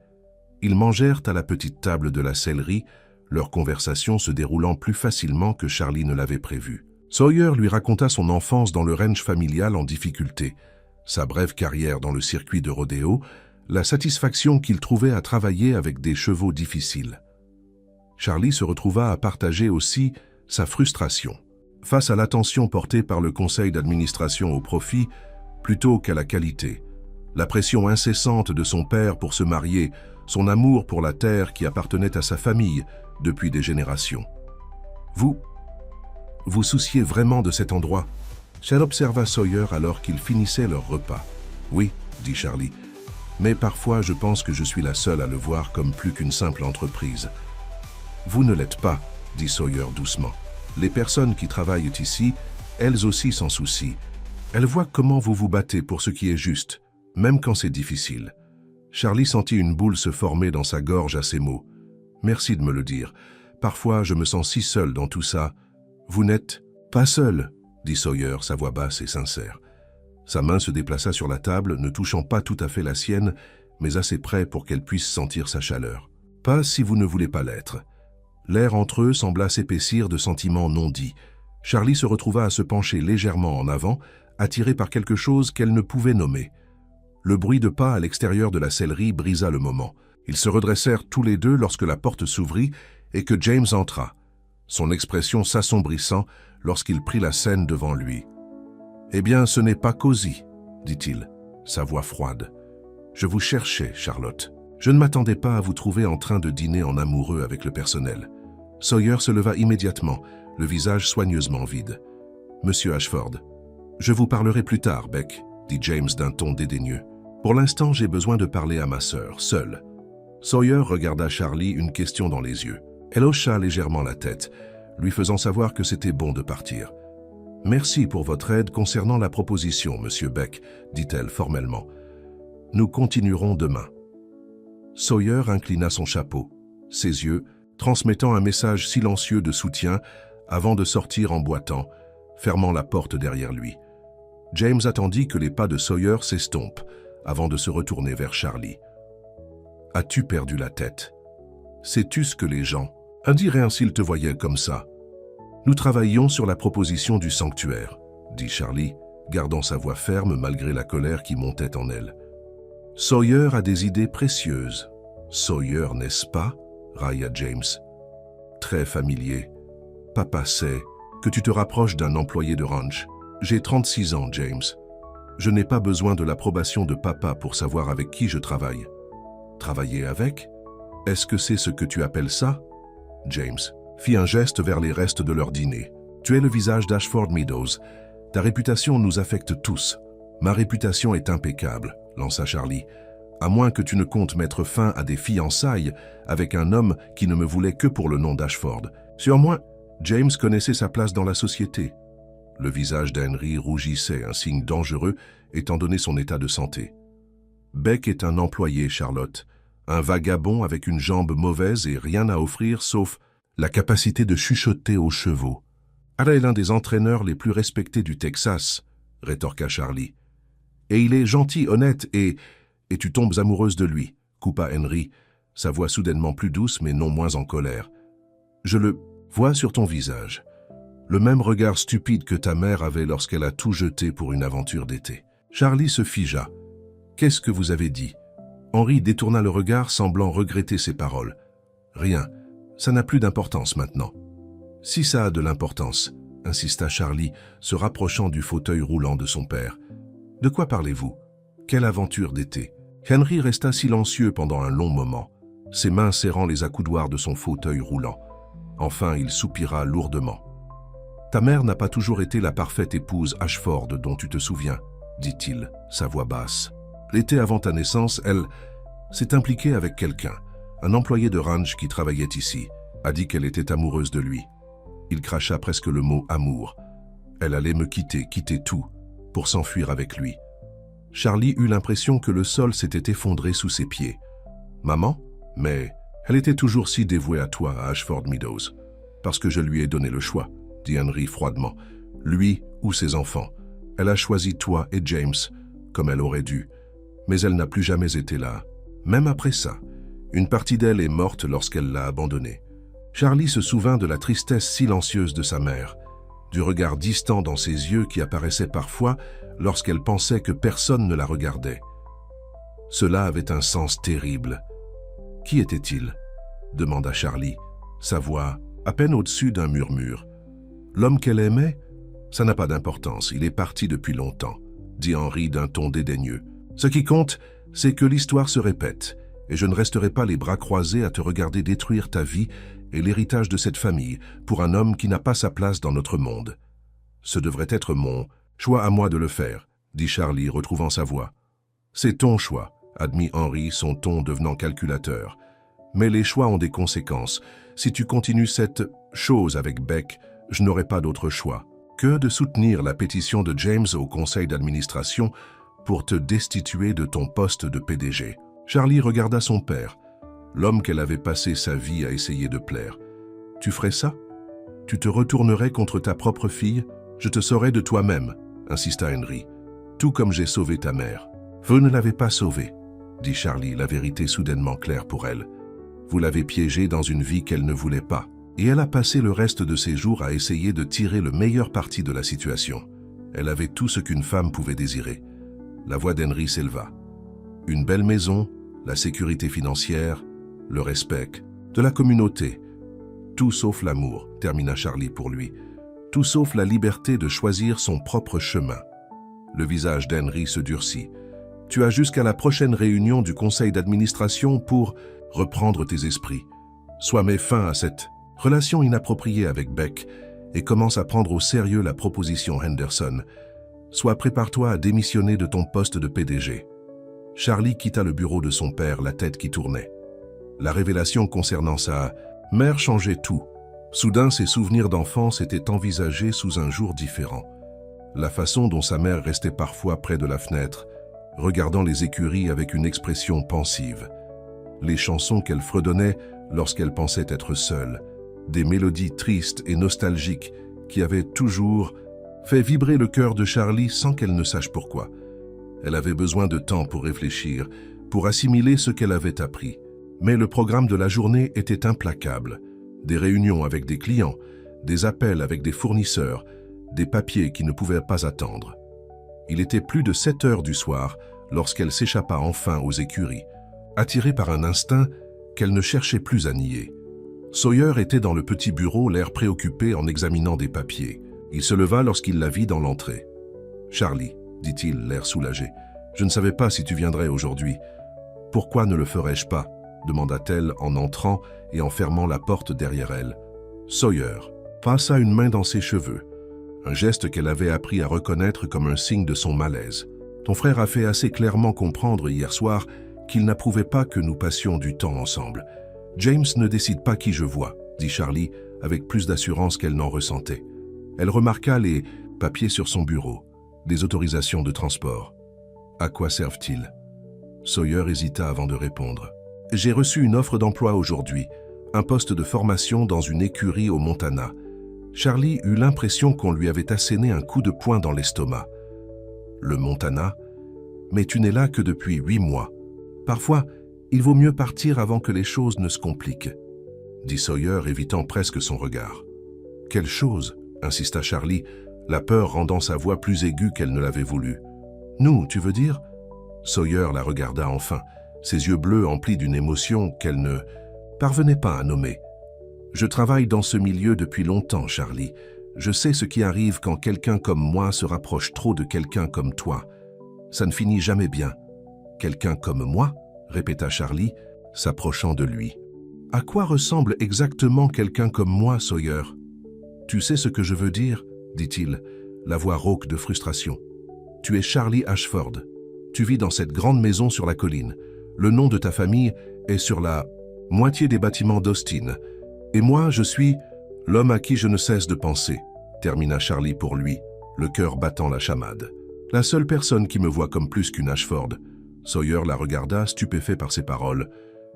Ils mangèrent à la petite table de la sellerie, leur conversation se déroulant plus facilement que Charlie ne l'avait prévu. Sawyer lui raconta son enfance dans le ranch familial en difficulté, sa brève carrière dans le circuit de rodéo, la satisfaction qu'il trouvait à travailler avec des chevaux difficiles. Charlie se retrouva à partager aussi sa frustration. Face à l'attention portée par le conseil d'administration au profit plutôt qu'à la qualité, la pression incessante de son père pour se marier, son amour pour la terre qui appartenait à sa famille depuis des générations. Vous souciez vraiment de cet endroit? Charles observa Sawyer alors qu'ils finissaient leur repas. Oui, dit Charlie, mais parfois je pense que je suis la seule à le voir comme plus qu'une simple entreprise. Vous ne l'êtes pas, dit Sawyer doucement. Les personnes qui travaillent ici, elles aussi s'en soucient. Elles voient comment vous vous battez pour ce qui est juste, même quand c'est difficile. Charlie sentit une boule se former dans sa gorge à ces mots. Merci de me le dire. Parfois, je me sens si seul dans tout ça. Vous n'êtes pas seul, dit Sawyer, sa voix basse et sincère. Sa main se déplaça sur la table, ne touchant pas tout à fait la sienne, mais assez près pour qu'elle puisse sentir sa chaleur. Pas si vous ne voulez pas l'être. L'air entre eux sembla s'épaissir de sentiments non dits. Charlie se retrouva à se pencher légèrement en avant, attiré par quelque chose qu'elle ne pouvait nommer. Le bruit de pas à l'extérieur de la sellerie brisa le moment. Ils se redressèrent tous les deux lorsque la porte s'ouvrit et que James entra, son expression s'assombrissant lorsqu'il prit la scène devant lui. « Eh bien, ce n'est pas cosy, dit-il, sa voix froide. Je vous cherchais, Charlotte. Je ne m'attendais pas à vous trouver en train de dîner en amoureux avec le personnel. » Sawyer se leva immédiatement, le visage soigneusement vide. « Monsieur Ashford, je vous parlerai plus tard, Beck, » dit James d'un ton dédaigneux. « Pour l'instant, j'ai besoin de parler à ma sœur, seule. » Sawyer regarda Charlie, une question dans les yeux. Elle hocha légèrement la tête, lui faisant savoir que c'était bon de partir. « Merci pour votre aide concernant la proposition, Monsieur Beck, » dit-elle formellement. « Nous continuerons demain. » Sawyer inclina son chapeau, ses yeux, transmettant un message silencieux de soutien avant de sortir en boitant, fermant la porte derrière lui. James attendit que les pas de Sawyer s'estompent avant de se retourner vers Charlie. « As-tu perdu la tête? Sais-tu ce que les gens diraient s'ils te voyaient comme ça? Nous travaillions sur la proposition du sanctuaire, » dit Charlie, gardant sa voix ferme malgré la colère qui montait en elle. « Sawyer a des idées précieuses. Sawyer, n'est-ce pas? » railla James. « Très familier. Papa sait que tu te rapproches d'un employé de ranch. J'ai 36 ans, James. Je n'ai pas besoin de l'approbation de papa pour savoir avec qui je travaille. » « Travailler avec? Est-ce que c'est ce que tu appelles ça? » James fit un geste vers les restes de leur dîner. « Tu es le visage d'Ashford Meadows. Ta réputation nous affecte tous. »« Ma réputation est impeccable, » lança Charlie. « À moins que tu ne comptes mettre fin à des fiançailles avec un homme qui ne me voulait que pour le nom d'Ashford. Sur moi, James connaissait sa place dans la société. » Le visage d'Henry rougissait, un signe dangereux étant donné son état de santé. « Beck est un employé, Charlotte. Un vagabond avec une jambe mauvaise et rien à offrir sauf la capacité de chuchoter aux chevaux. »« Elle est l'un des entraîneurs les plus respectés du Texas, » rétorqua Charlie. « Et il est gentil, honnête et tu tombes amoureuse de lui, » coupa Henry, sa voix soudainement plus douce mais non moins en colère. « Je le vois sur ton visage. Le même regard stupide que ta mère avait lorsqu'elle a tout jeté pour une aventure d'été. » Charlie se figea. « Qu'est-ce que vous avez dit ?» Henry détourna le regard, semblant regretter ses paroles. « Rien, ça n'a plus d'importance maintenant. »« Si ça a de l'importance, » insista Charlie, se rapprochant du fauteuil roulant de son père. « De quoi parlez-vous? Quelle aventure d'été ?» Henry resta silencieux pendant un long moment, ses mains serrant les accoudoirs de son fauteuil roulant. Enfin, il soupira lourdement. « Ta mère n'a pas toujours été la parfaite épouse Ashford dont tu te souviens, dit-il, sa voix basse. L'été avant ta naissance, elle s'est impliquée avec quelqu'un, un employé de ranch qui travaillait ici, a dit qu'elle était amoureuse de lui. Il cracha presque le mot amour. Elle allait me quitter tout, pour s'enfuir avec lui. Charlie eut l'impression que le sol s'était effondré sous ses pieds. Maman? Mais elle était toujours si dévouée à toi, à Ashford Meadows. Parce que je lui ai donné le choix, dit Henry froidement. Lui ou ses enfants. Elle a choisi toi et James, comme elle aurait dû. Mais elle n'a plus jamais été là. Même après ça, une partie d'elle est morte lorsqu'elle l'a abandonnée. Charlie se souvint de la tristesse silencieuse de sa mère, du regard distant dans ses yeux qui apparaissait parfois lorsqu'elle pensait que personne ne la regardait. Cela avait un sens terrible. « Qui était-il » demanda Charlie, sa voix à peine au-dessus d'un murmure. « L'homme qu'elle aimait? Ça n'a pas d'importance, il est parti depuis longtemps, » dit Henry d'un ton dédaigneux. « Ce qui compte, c'est que l'histoire se répète, et je ne resterai pas les bras croisés à te regarder détruire ta vie et l'héritage de cette famille pour un homme qui n'a pas sa place dans notre monde. Ce devrait être mon choix à moi de le faire, » dit Charlie, retrouvant sa voix. « C'est ton choix, » admit Henry, son ton devenant calculateur. « Mais les choix ont des conséquences. Si tu continues cette chose avec Beck, je n'aurai pas d'autre choix que de soutenir la pétition de James au conseil d'administration pour te destituer de ton poste de PDG. » Charlie regarda son père, l'homme qu'elle avait passé sa vie à essayer de plaire. « Tu ferais ça? Tu te retournerais contre ta propre fille? Je te saurais de toi-même, » insista Henry, « tout comme j'ai sauvé ta mère. »« Vous ne l'avez pas sauvée, » dit Charlie, la vérité soudainement claire pour elle. « Vous l'avez piégée dans une vie qu'elle ne voulait pas, et elle a passé le reste de ses jours à essayer de tirer le meilleur parti de la situation. Elle avait tout ce qu'une femme pouvait désirer. » La voix d'Henry s'éleva. « Une belle maison, la sécurité financière, le respect de la communauté. Tout sauf l'amour, » termina Charlie pour lui. « Tout sauf la liberté de choisir son propre chemin. » Le visage d'Henry se durcit. « Tu as jusqu'à la prochaine réunion du conseil d'administration pour reprendre tes esprits. Sois mets fin à cette relation inappropriée avec Beck et commence à prendre au sérieux la proposition Henderson. Soit prépare-toi à démissionner de ton poste de PDG. » Charlie quitta le bureau de son père, la tête qui tournait. La révélation concernant sa mère changeait tout. Soudain, ses souvenirs d'enfance étaient envisagés sous un jour différent. La façon dont sa mère restait parfois près de la fenêtre, regardant les écuries avec une expression pensive. Les chansons qu'elle fredonnait lorsqu'elle pensait être seule. Des mélodies tristes et nostalgiques qui avaient toujours fait vibrer le cœur de Charlie sans qu'elle ne sache pourquoi. Elle avait besoin de temps pour réfléchir, pour assimiler ce qu'elle avait appris. Mais le programme de la journée était implacable. Des réunions avec des clients, des appels avec des fournisseurs, des papiers qui ne pouvaient pas attendre. Il était plus de 7 heures du soir lorsqu'elle s'échappa enfin aux écuries, attirée par un instinct qu'elle ne cherchait plus à nier. Sawyer était dans le petit bureau, l'air préoccupé en examinant des papiers. Il se leva lorsqu'il la vit dans l'entrée. « Charlie, » dit-il, l'air soulagé, « je ne savais pas si tu viendrais aujourd'hui. »« Pourquoi ne le ferais-je pas ?» demanda-t-elle en entrant et en fermant la porte derrière elle. Sawyer passa une main dans ses cheveux, un geste qu'elle avait appris à reconnaître comme un signe de son malaise. « Ton frère a fait assez clairement comprendre hier soir qu'il n'approuvait pas que nous passions du temps ensemble. James ne décide pas qui je vois, » dit Charlie avec plus d'assurance qu'elle n'en ressentait. Elle remarqua les papiers sur son bureau, des autorisations de transport. « À quoi servent-ils » Sawyer hésita avant de répondre. « J'ai reçu une offre d'emploi aujourd'hui, un poste de formation dans une écurie au Montana. » Charlie eut l'impression qu'on lui avait asséné un coup de poing dans l'estomac. « Le Montana? Mais tu n'es là que depuis 8 mois. Parfois, il vaut mieux partir avant que les choses ne se compliquent, » dit Sawyer, évitant presque son regard. « Quelle chose ?» insista Charlie, la peur rendant sa voix plus aiguë qu'elle ne l'avait voulu. « Nous, tu veux dire ?» Sawyer la regarda enfin, ses yeux bleus emplis d'une émotion qu'elle ne parvenait pas à nommer. « Je travaille dans ce milieu depuis longtemps, Charlie. Je sais ce qui arrive quand quelqu'un comme moi se rapproche trop de quelqu'un comme toi. Ça ne finit jamais bien. »« Quelqu'un comme moi ?» répéta Charlie, s'approchant de lui. À quoi ressemble exactement quelqu'un comme moi, Sawyer? Tu sais ce que je veux dire, dit-il, la voix rauque de frustration. Tu es Charlie Ashford. Tu vis dans cette grande maison sur la colline. Le nom de ta famille est sur la moitié des bâtiments d'Austin. Et moi, je suis l'homme à qui je ne cesse de penser, termina Charlie pour lui, le cœur battant la chamade. La seule personne qui me voit comme plus qu'une Ashford. Sawyer la regarda, stupéfait par ses paroles.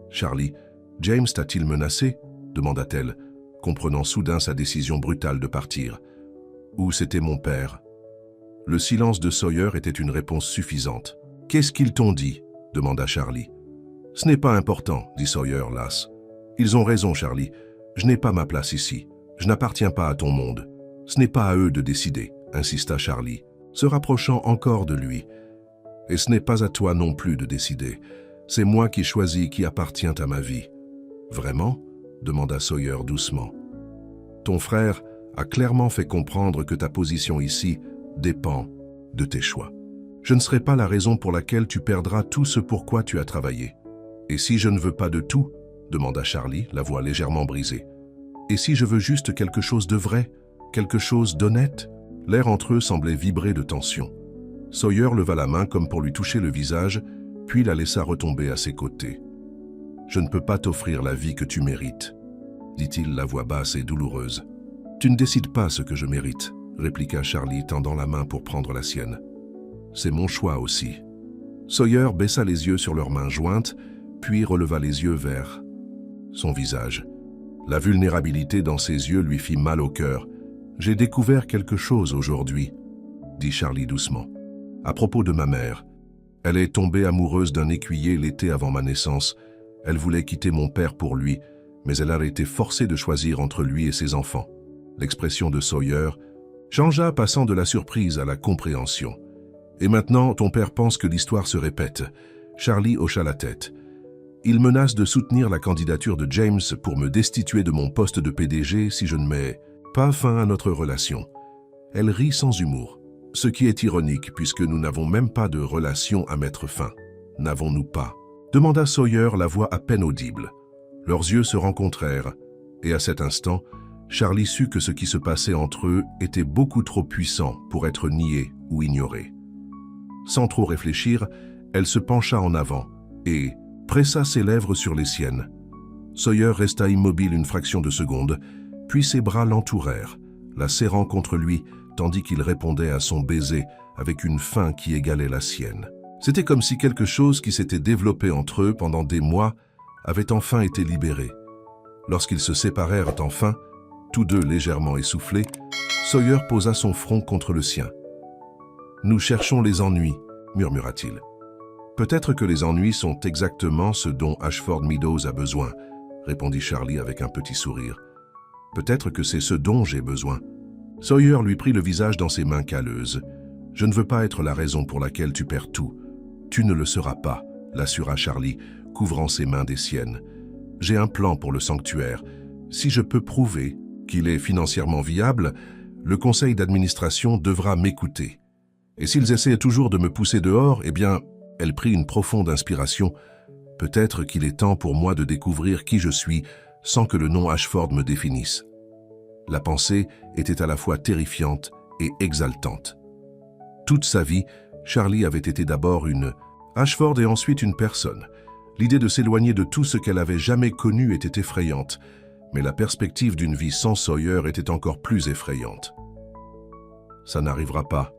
Charlie, James t'a-t-il menacé? Demanda-t-elle, comprenant soudain sa décision brutale de partir. Ou c'était mon père? Le silence de Sawyer était une réponse suffisante. Qu'est-ce qu'ils t'ont dit? Demanda Charlie. Ce n'est pas important, dit Sawyer, las. Ils ont raison, Charlie. Je n'ai pas ma place ici. Je n'appartiens pas à ton monde. Ce n'est pas à eux de décider, insista Charlie, se rapprochant encore de lui. Et ce n'est pas à toi non plus de décider. C'est moi qui choisis qui appartient à ma vie. Vraiment? Demanda Sawyer doucement. Ton frère a clairement fait comprendre que ta position ici dépend de tes choix. Je ne serai pas la raison pour laquelle tu perdras tout ce pour quoi tu as travaillé. Et si je ne veux pas de tout? Demanda Charlie, la voix légèrement brisée. Et si je veux juste quelque chose de vrai, quelque chose d'honnête? L'air entre eux semblait vibrer de tension. Sawyer leva la main comme pour lui toucher le visage, puis la laissa retomber à ses côtés. « Je ne peux pas t'offrir la vie que tu mérites, » dit-il, la voix basse et douloureuse. « Tu ne décides pas ce que je mérite, » répliqua Charlie, tendant la main pour prendre la sienne. « C'est mon choix aussi. » Sawyer baissa les yeux sur leurs mains jointes, puis releva les yeux vers son visage. La vulnérabilité dans ses yeux lui fit mal au cœur. « J'ai découvert quelque chose aujourd'hui, » dit Charlie doucement. « À propos de ma mère. Elle est tombée amoureuse d'un écuyer l'été avant ma naissance. Elle voulait quitter mon père pour lui, mais elle a été forcée de choisir entre lui et ses enfants. » L'expression de Sawyer changea, passant de la surprise à la compréhension. « Et maintenant, ton père pense que l'histoire se répète. » Charlie hocha la tête. « Il menace de soutenir la candidature de James pour me destituer de mon poste de PDG si je ne mets pas fin à notre relation. » Elle rit sans humour. Ce qui est ironique, puisque nous n'avons même pas de relation à mettre fin. N'avons-nous pas? Demanda Sawyer, la voix à peine audible. Leurs yeux se rencontrèrent, et à cet instant, Charlie sut que ce qui se passait entre eux était beaucoup trop puissant pour être nié ou ignoré. Sans trop réfléchir, elle se pencha en avant et pressa ses lèvres sur les siennes. Sawyer resta immobile une fraction de seconde, puis ses bras l'entourèrent, la serrant contre lui, tandis qu'il répondait à son baiser avec une faim qui égalait la sienne. C'était comme si quelque chose qui s'était développé entre eux pendant des mois avait enfin été libéré. Lorsqu'ils se séparèrent enfin, tous deux légèrement essoufflés, Sawyer posa son front contre le sien. « Nous cherchons les ennuis, » murmura-t-il. « Peut-être que les ennuis sont exactement ce dont Ashford Meadows a besoin, » répondit Charlie avec un petit sourire. « Peut-être que c'est ce dont j'ai besoin. » Sawyer lui prit le visage dans ses mains calleuses. « Je ne veux pas être la raison pour laquelle tu perds tout. Tu ne le seras pas, » l'assura Charlie, couvrant ses mains des siennes. « J'ai un plan pour le sanctuaire. Si je peux prouver qu'il est financièrement viable, le conseil d'administration devra m'écouter. Et s'ils essaient toujours de me pousser dehors, eh bien, » elle prit une profonde inspiration. « Peut-être qu'il est temps pour moi de découvrir qui je suis sans que le nom Ashford me définisse. » La pensée était à la fois terrifiante et exaltante. Toute sa vie, Charlie avait été d'abord une Ashford et ensuite une personne. L'idée de s'éloigner de tout ce qu'elle avait jamais connu était effrayante, mais la perspective d'une vie sans Sawyer était encore plus effrayante. « Ça n'arrivera pas, »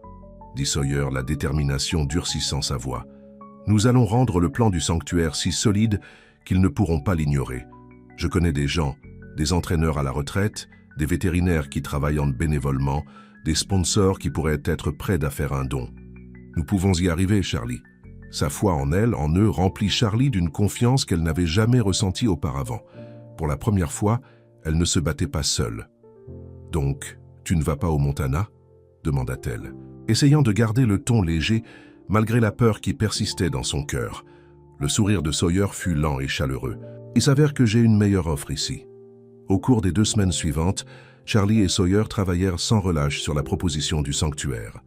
dit Sawyer, la détermination durcissant sa voix. « Nous allons rendre le plan du sanctuaire si solide qu'ils ne pourront pas l'ignorer. Je connais des gens, des entraîneurs à la retraite, des vétérinaires qui travaillent bénévolement, des sponsors qui pourraient être prêts à faire un don. Nous pouvons y arriver, Charlie. » Sa foi en elle, en eux, remplit Charlie d'une confiance qu'elle n'avait jamais ressentie auparavant. Pour la première fois, elle ne se battait pas seule. « Donc, tu ne vas pas au Montana ?» demanda-t-elle, essayant de garder le ton léger, malgré la peur qui persistait dans son cœur. Le sourire de Sawyer fut lent et chaleureux. « Il s'avère que j'ai une meilleure offre ici. » Au cours des 2 semaines suivantes, Charlie et Sawyer travaillèrent sans relâche sur la proposition du sanctuaire.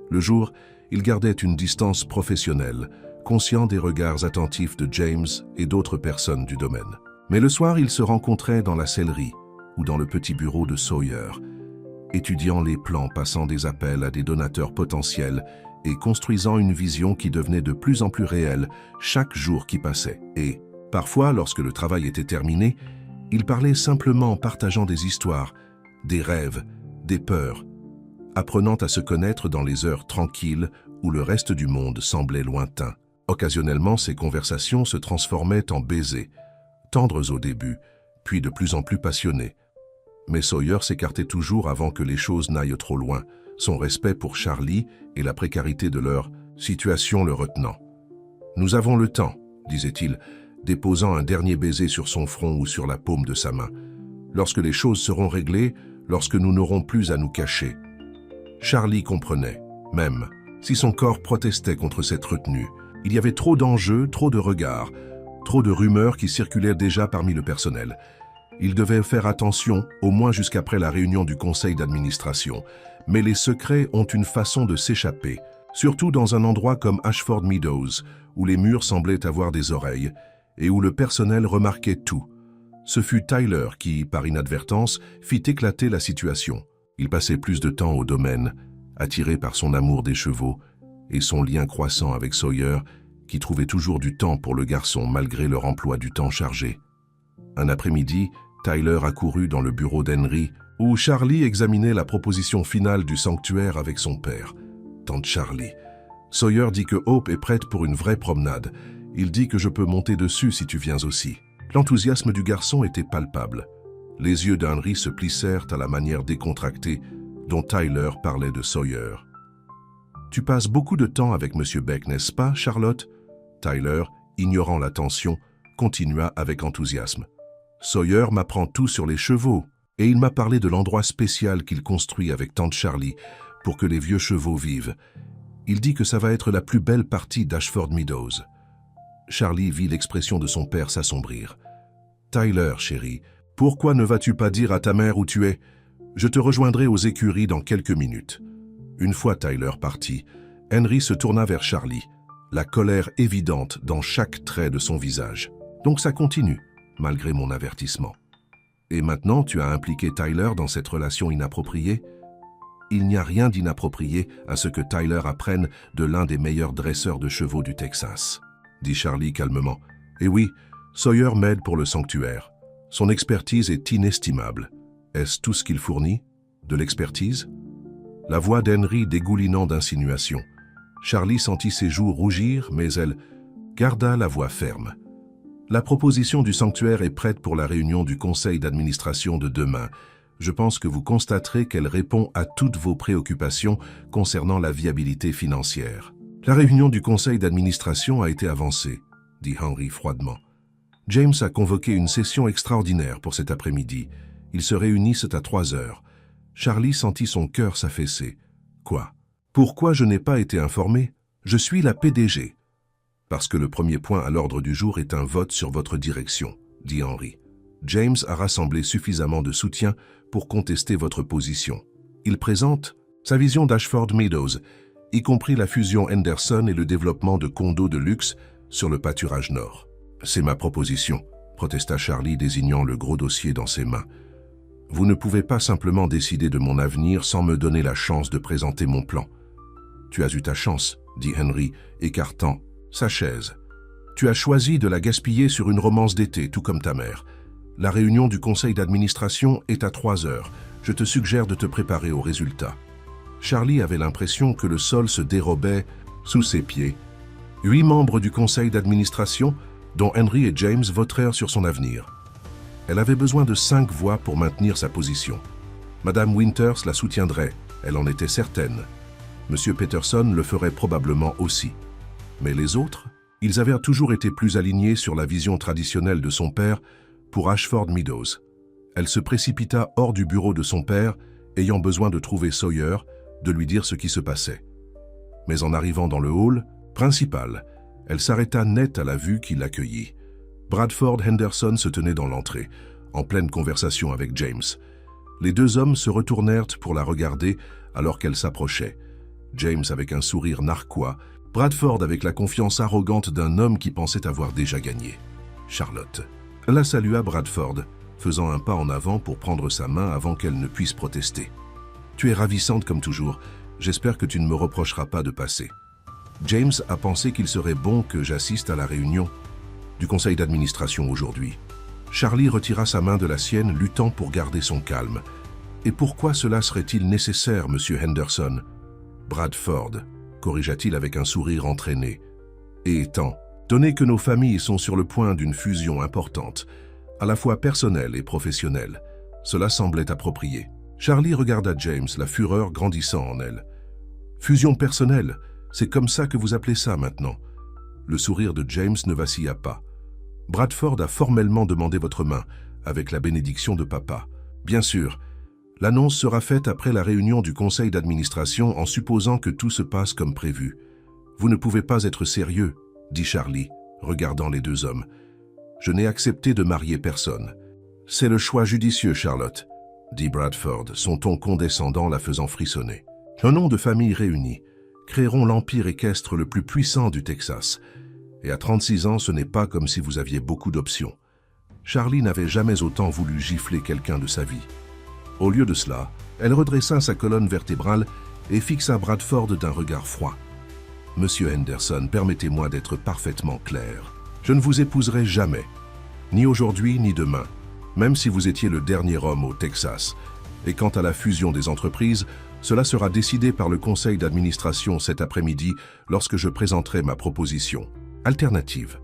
Le jour, ils gardaient une distance professionnelle, conscients des regards attentifs de James et d'autres personnes du domaine. Mais le soir, ils se rencontraient dans la sellerie ou dans le petit bureau de Sawyer, étudiant les plans, passant des appels à des donateurs potentiels et construisant une vision qui devenait de plus en plus réelle chaque jour qui passait. Et, parfois, lorsque le travail était terminé, ils parlaient simplement, partageant des histoires, des rêves, des peurs, apprenant à se connaître dans les heures tranquilles où le reste du monde semblait lointain. Occasionnellement, ces conversations se transformaient en baisers, tendres au début, puis de plus en plus passionnés. Mais Sawyer s'écartait toujours avant que les choses n'aillent trop loin, son respect pour Charlie et la précarité de leur situation le retenant. « Nous avons le temps », disait-il, déposant un dernier baiser sur son front ou sur la paume de sa main. « Lorsque les choses seront réglées, lorsque nous n'aurons plus à nous cacher. » Charlie comprenait, même si son corps protestait contre cette retenue. Il y avait trop d'enjeux, trop de regards, trop de rumeurs qui circulaient déjà parmi le personnel. Il devait faire attention, au moins jusqu'après la réunion du conseil d'administration. Mais les secrets ont une façon de s'échapper, surtout dans un endroit comme Ashford Meadows, où les murs semblaient avoir des oreilles et où le personnel remarquait tout. Ce fut Tyler qui, par inadvertance, fit éclater la situation. Il passait plus de temps au domaine, attiré par son amour des chevaux et son lien croissant avec Sawyer, qui trouvait toujours du temps pour le garçon malgré leur emploi du temps chargé. Un après-midi, Tyler accourut dans le bureau d'Henry, où Charlie examinait la proposition finale du sanctuaire avec son père. Tante Charlie. Sawyer dit que Hope est prête pour une vraie promenade. Il dit que je peux monter dessus si tu viens aussi. L'enthousiasme du garçon était palpable. Les yeux d'Henry se plissèrent à la manière décontractée dont Tyler parlait de Sawyer. « Tu passes beaucoup de temps avec M. Beck, n'est-ce pas, Charlotte ?» Tyler, ignorant la tension, continua avec enthousiasme. « Sawyer m'apprend tout sur les chevaux, et il m'a parlé de l'endroit spécial qu'il construit avec tante Charlie pour que les vieux chevaux vivent. Il dit que ça va être la plus belle partie d'Ashford Meadows. » Charlie vit l'expression de son père s'assombrir. « Tyler, chérie, pourquoi ne vas-tu pas dire à ta mère où tu es? Je te rejoindrai aux écuries dans quelques minutes. » Une fois Tyler parti, Henry se tourna vers Charlie, la colère évidente dans chaque trait de son visage. « Donc ça continue, malgré mon avertissement. Et maintenant, tu as impliqué Tyler dans cette relation inappropriée? Il n'y a rien d'inapproprié à ce que Tyler apprenne de l'un des meilleurs dresseurs de chevaux du Texas, » dit Charlie calmement. « Et oui, Sawyer m'aide pour le sanctuaire. Son expertise est inestimable. Est-ce tout ce qu'il fournit? De l'expertise ?» La voix d'Henry dégoulinant d'insinuations. Charlie sentit ses joues rougir, mais elle garda la voix ferme. « La proposition du sanctuaire est prête pour la réunion du conseil d'administration de demain. Je pense que vous constaterez qu'elle répond à toutes vos préoccupations concernant la viabilité financière. » La réunion du conseil d'administration a été avancée, dit Henry froidement. James a convoqué une session extraordinaire pour cet après-midi. Ils se réunissent à 3 heures. Charlie sentit son cœur s'affaisser. « Quoi? Pourquoi je n'ai pas été informé? Je suis la PDG. » « Parce que le premier point à l'ordre du jour est un vote sur votre direction, » dit Henry. « James a rassemblé suffisamment de soutien pour contester votre position. Il présente sa vision d'Ashford Meadows, y compris la fusion Henderson et le développement de condos de luxe sur le pâturage nord. »« C'est ma proposition, » protesta Charlie désignant le gros dossier dans ses mains. « Vous ne pouvez pas simplement décider de mon avenir sans me donner la chance de présenter mon plan. »« Tu as eu ta chance, » dit Henry, écartant sa chaise. « Tu as choisi de la gaspiller sur une romance d'été, tout comme ta mère. La réunion du conseil d'administration est à 3 heures. Je te suggère de te préparer au résultat. » Charlie avait l'impression que le sol se dérobait sous ses pieds. 8 membres du conseil d'administration, dont Henry et James, votèrent sur son avenir. Elle avait besoin de 5 voix pour maintenir sa position. Madame Winters la soutiendrait, elle en était certaine. Monsieur Peterson le ferait probablement aussi. Mais les autres, ils avaient toujours été plus alignés sur la vision traditionnelle de son père pour Ashford Meadows. Elle se précipita hors du bureau de son père, ayant besoin de trouver Sawyer, de lui dire ce qui se passait. Mais en arrivant dans le hall principal, elle s'arrêta net à la vue qui l'accueillit. Bradford Henderson se tenait dans l'entrée, en pleine conversation avec James. Les 2 hommes se retournèrent pour la regarder alors qu'elle s'approchait. James avec un sourire narquois, Bradford avec la confiance arrogante d'un homme qui pensait avoir déjà gagné. « Charlotte, La salua Bradford, faisant un pas en avant pour prendre sa main avant qu'elle ne puisse protester. « Tu es ravissante comme toujours. J'espère que tu ne me reprocheras pas de passer. » James a pensé qu'il serait bon que j'assiste à la réunion du conseil d'administration aujourd'hui. Charlie retira sa main de la sienne, luttant pour garder son calme. « Et pourquoi cela serait-il nécessaire, monsieur Henderson ?»« Bradford, corrigea-t-il avec un sourire entraîné. Et étant, donné que nos familles sont sur le point d'une fusion importante, à la fois personnelle et professionnelle, cela semblait approprié. » Charlie regarda James, la fureur grandissant en elle. « Fusion personnelle, c'est comme ça que vous appelez ça maintenant ?» Le sourire de James ne vacilla pas. « Bradford a formellement demandé votre main, avec la bénédiction de papa. Bien sûr, l'annonce sera faite après la réunion du conseil d'administration en supposant que tout se passe comme prévu. Vous ne pouvez pas être sérieux, dit Charlie, regardant les deux hommes. Je n'ai accepté de marier personne. C'est le choix judicieux, Charlotte, dit Bradford, son ton condescendant la faisant frissonner. Un nom de famille réuni créeront l'empire équestre le plus puissant du Texas. Et à 36 ans, ce n'est pas comme si vous aviez beaucoup d'options. Charlie n'avait jamais autant voulu gifler quelqu'un de sa vie. Au lieu de cela, elle redressa sa colonne vertébrale et fixa Bradford d'un regard froid. « Monsieur Henderson, permettez-moi d'être parfaitement clair. Je ne vous épouserai jamais, ni aujourd'hui ni demain, même si vous étiez le dernier homme au Texas. Et quant à la fusion des entreprises, cela sera décidé par le conseil d'administration cet après-midi lorsque je présenterai ma proposition. Alternative. »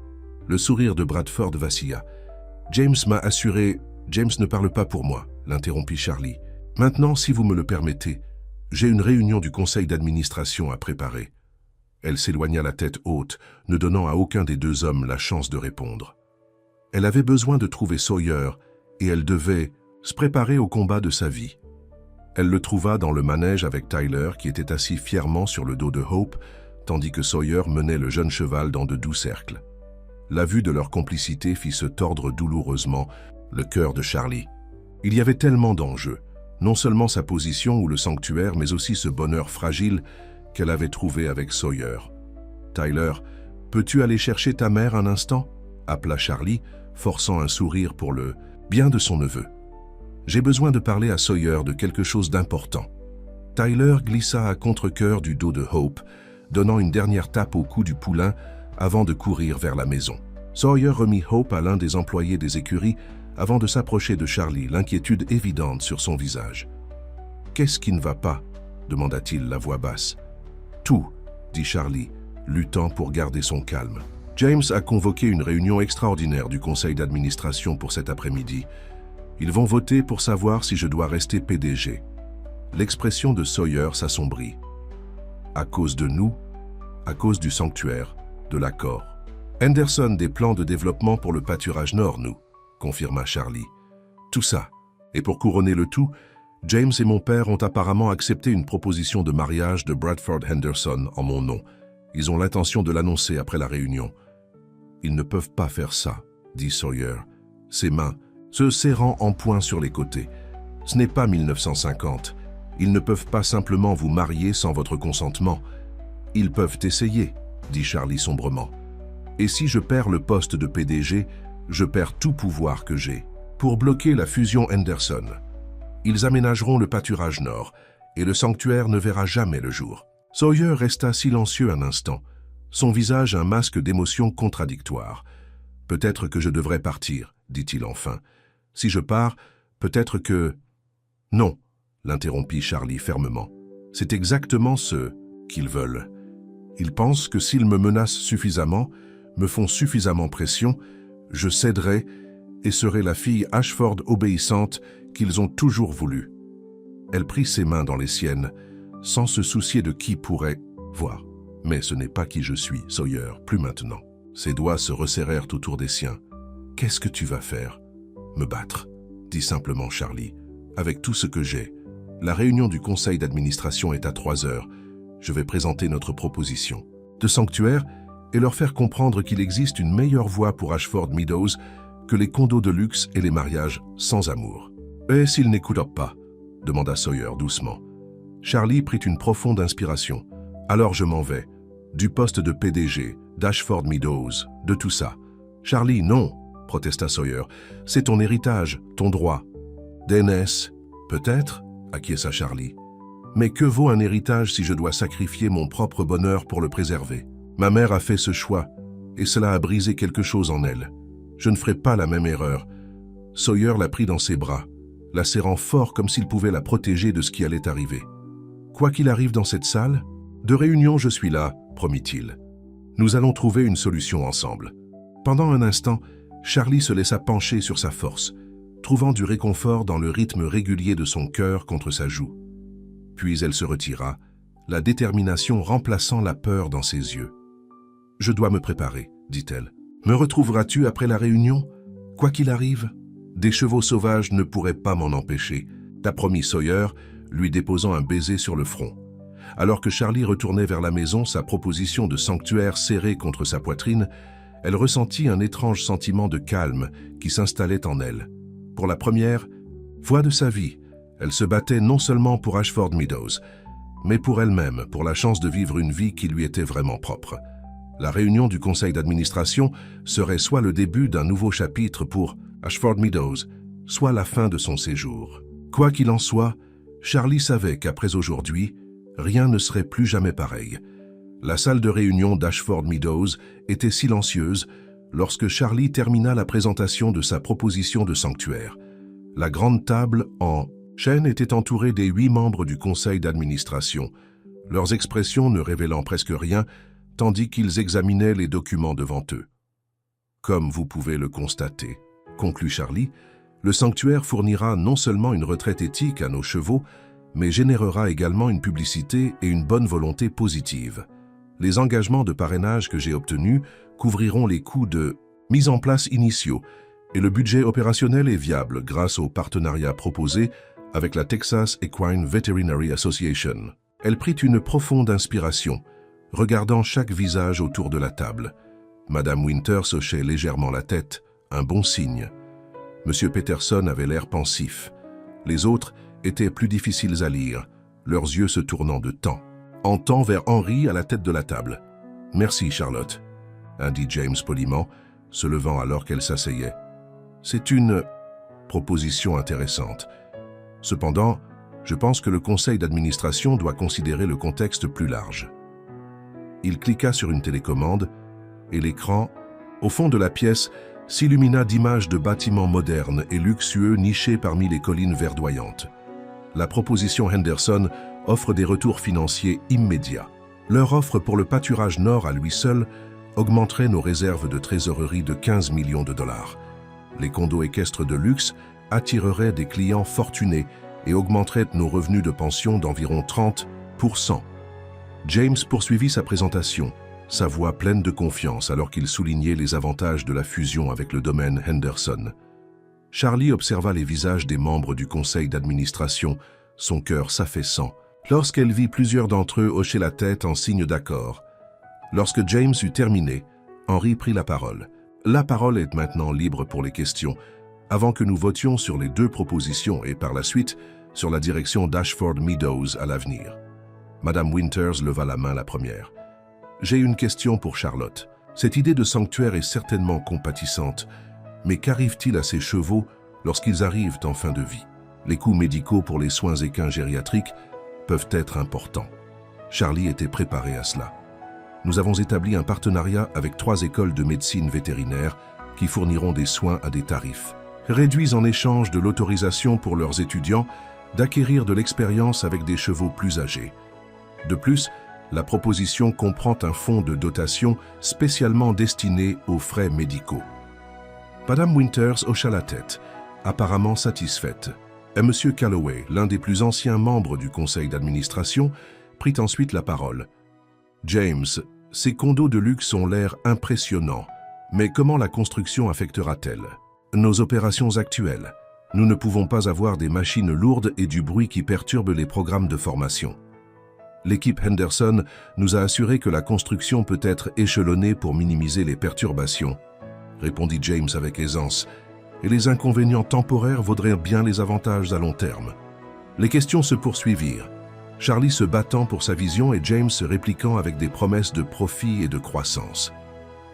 Le sourire de Bradford vacilla. « James m'a assuré... »« James ne parle pas pour moi, » l'interrompit Charlie. « Maintenant, si vous me le permettez, j'ai une réunion du conseil d'administration à préparer. » Elle s'éloigna la tête haute, ne donnant à aucun des deux hommes la chance de répondre. Elle avait besoin de trouver Sawyer et elle devait se préparer au combat de sa vie. Elle le trouva dans le manège avec Tyler qui était assis fièrement sur le dos de Hope, tandis que Sawyer menait le jeune cheval dans de doux cercles. La vue de leur complicité fit se tordre douloureusement le cœur de Charlie. Il y avait tellement d'enjeux, non seulement sa position ou le sanctuaire, mais aussi ce bonheur fragile qu'elle avait trouvé avec Sawyer. « Tyler, peux-tu aller chercher ta mère un instant ?» appela Charlie, forçant un sourire pour le bien de son neveu. « J'ai besoin de parler à Sawyer de quelque chose d'important. » Tyler glissa à contre-cœur du dos de Hope, donnant une dernière tape au cou du poulain avant de courir vers la maison. Sawyer remit Hope à l'un des employés des écuries avant de s'approcher de Charlie, l'inquiétude évidente sur son visage. « Qu'est-ce qui ne va pas ?» demanda-t-il, la voix basse. « Tout, » dit Charlie, luttant pour garder son calme. James a convoqué une réunion extraordinaire du conseil d'administration pour cet après-midi. Ils vont voter pour savoir si je dois rester PDG. L'expression de Sawyer s'assombrit. « À cause de nous, à cause du sanctuaire, de l'accord. Henderson des plans de développement pour le pâturage nord, nous, » confirma Charlie. « Tout ça. Et pour couronner le tout, James et mon père ont apparemment accepté une proposition de mariage de Bradford Henderson en mon nom. Ils ont l'intention de l'annoncer après la réunion. »« Ils ne peuvent pas faire ça, » dit Sawyer, ses mains se serrant en poing sur les côtés. « Ce n'est pas 1950. Ils ne peuvent pas simplement vous marier sans votre consentement. »« Ils peuvent essayer, » dit Charlie sombrement. « Et si je perds le poste de PDG, je perds tout pouvoir que j'ai. Pour bloquer la fusion Henderson, ils aménageront le pâturage nord et le sanctuaire ne verra jamais le jour. » Sawyer resta silencieux un instant, son visage un masque d'émotions contradictoires. « Peut-être que je devrais partir, » dit-il enfin. « Si je pars, peut-être que... » « Non, » l'interrompit Charlie fermement. « C'est exactement ce qu'ils veulent. Ils pensent que s'ils me menacent suffisamment, me font suffisamment pression, je céderai et serai la fille Ashford obéissante qu'ils ont toujours voulu. » Elle prit ses mains dans les siennes, sans se soucier de qui pourrait voir. « Mais ce n'est pas qui je suis, Sawyer, plus maintenant. » Ses doigts se resserrèrent autour des siens. « Qu'est-ce que tu vas faire ?»« Me battre, » dit simplement Charlie. « Avec tout ce que j'ai. La réunion du conseil d'administration est à 3 heures. Je vais présenter notre proposition de sanctuaire et leur faire comprendre qu'il existe une meilleure voie pour Ashford Meadows que les condos de luxe et les mariages sans amour. »« Et s'ils n'écoutent pas ?» demanda Sawyer doucement. Charlie prit une profonde inspiration. « Alors je m'en vais. Du poste de PDG, d'Ashford Meadows, de tout ça. »« Charlie, non !» protesta Sawyer. « C'est ton héritage, ton droit. » « Dénès, peut-être, acquiesça Charlie. « Mais que vaut un héritage si je dois sacrifier mon propre bonheur pour le préserver? Ma mère a fait ce choix, et cela a brisé quelque chose en elle. Je ne ferai pas la même erreur. » Sawyer la prit dans ses bras, la serrant fort comme s'il pouvait la protéger de ce qui allait arriver. « Quoi qu'il arrive dans cette salle, de réunion je suis là, promit-il. Nous allons trouver une solution ensemble. » Pendant un instant, Charlie se laissa pencher sur sa force, trouvant du réconfort dans le rythme régulier de son cœur contre sa joue. Puis elle se retira, la détermination remplaçant la peur dans ses yeux. « Je dois me préparer, dit-elle. Me retrouveras-tu après la réunion? Quoi qu'il arrive, des chevaux sauvages ne pourraient pas m'en empêcher, t'a promis Sawyer, lui déposant un baiser sur le front. Alors que Charlie retournait vers la maison, sa proposition de sanctuaire serrée contre sa poitrine, elle ressentit un étrange sentiment de calme qui s'installait en elle. Pour la première fois de sa vie, elle se battait non seulement pour Ashford Meadows, mais pour elle-même, pour la chance de vivre une vie qui lui était vraiment propre. La réunion du conseil d'administration serait soit le début d'un nouveau chapitre pour Ashford Meadows, soit la fin de son séjour. Quoi qu'il en soit, Charlie savait qu'après aujourd'hui, rien ne serait plus jamais pareil. La salle de réunion d'Ashford Meadows était silencieuse lorsque Charlie termina la présentation de sa proposition de sanctuaire. La grande table en chêne était entourée des 8 membres du conseil d'administration, leurs expressions ne révélant presque rien, tandis qu'ils examinaient les documents devant eux. « Comme vous pouvez le constater, » conclut Charlie, « le sanctuaire fournira non seulement une retraite éthique à nos chevaux, mais générera également une publicité et une bonne volonté positive. Les engagements de parrainage que j'ai obtenus couvriront les coûts de mise en place initiaux et le budget opérationnel est viable grâce au partenariat proposé avec la Texas Equine Veterinary Association. » Elle prit une profonde inspiration, regardant chaque visage autour de la table. Madame Winters hochait légèrement la tête, un bon signe. Monsieur Peterson avait l'air pensif. Les autres étaient plus difficiles à lire, leurs yeux se tournant de temps en temps vers Henry à la tête de la table. « Merci, Charlotte, » dit James poliment, se levant alors qu'elle s'asseyait. « C'est une proposition intéressante. Cependant, je pense que le conseil d'administration doit considérer le contexte plus large. » Il cliqua sur une télécommande et l'écran, au fond de la pièce, s'illumina d'images de bâtiments modernes et luxueux nichés parmi les collines verdoyantes. La proposition Henderson offre des retours financiers immédiats. Leur offre pour le pâturage nord à lui seul augmenterait nos réserves de trésorerie de 15 millions de dollars. Les condos équestres de luxe attireraient des clients fortunés et augmenteraient nos revenus de pension d'environ 30%. James poursuivit sa présentation, sa voix pleine de confiance alors qu'il soulignait les avantages de la fusion avec le domaine Henderson. Charlie observa les visages des membres du conseil d'administration, son cœur s'affaissant, lorsqu'elle vit plusieurs d'entre eux hocher la tête en signe d'accord. Lorsque James eut terminé, Henry prit la parole. La parole est maintenant libre pour les questions, avant que nous votions sur les 2 propositions et par la suite sur la direction d'Ashford Meadows à l'avenir. Madame Winters leva la main la première. « J'ai une question pour Charlotte. Cette idée de sanctuaire est certainement compatissante, mais qu'arrive-t-il à ces chevaux lorsqu'ils arrivent en fin de vie? Les coûts médicaux pour les soins équins gériatriques peuvent être importants. » Charlie était préparé à cela. « Nous avons établi un partenariat avec 3 écoles de médecine vétérinaire qui fourniront des soins à des tarifs réduits en échange de l'autorisation pour leurs étudiants d'acquérir de l'expérience avec des chevaux plus âgés. De plus, la proposition comprend un fonds de dotation spécialement destiné aux frais médicaux. » Madame Winters hocha la tête, apparemment satisfaite. Et M. Calloway, l'un des plus anciens membres du conseil d'administration, prit ensuite la parole. « James, ces condos de luxe ont l'air impressionnants, mais comment la construction affectera-t-elle nos opérations actuelles? Nous ne pouvons pas avoir des machines lourdes et du bruit qui perturbent les programmes de formation. L'équipe Henderson nous a assuré que la construction peut être échelonnée pour minimiser les perturbations, » répondit James avec aisance, « et les inconvénients temporaires vaudraient bien les avantages à long terme. » Les questions se poursuivirent, Charlie se battant pour sa vision et James se répliquant avec des promesses de profit et de croissance.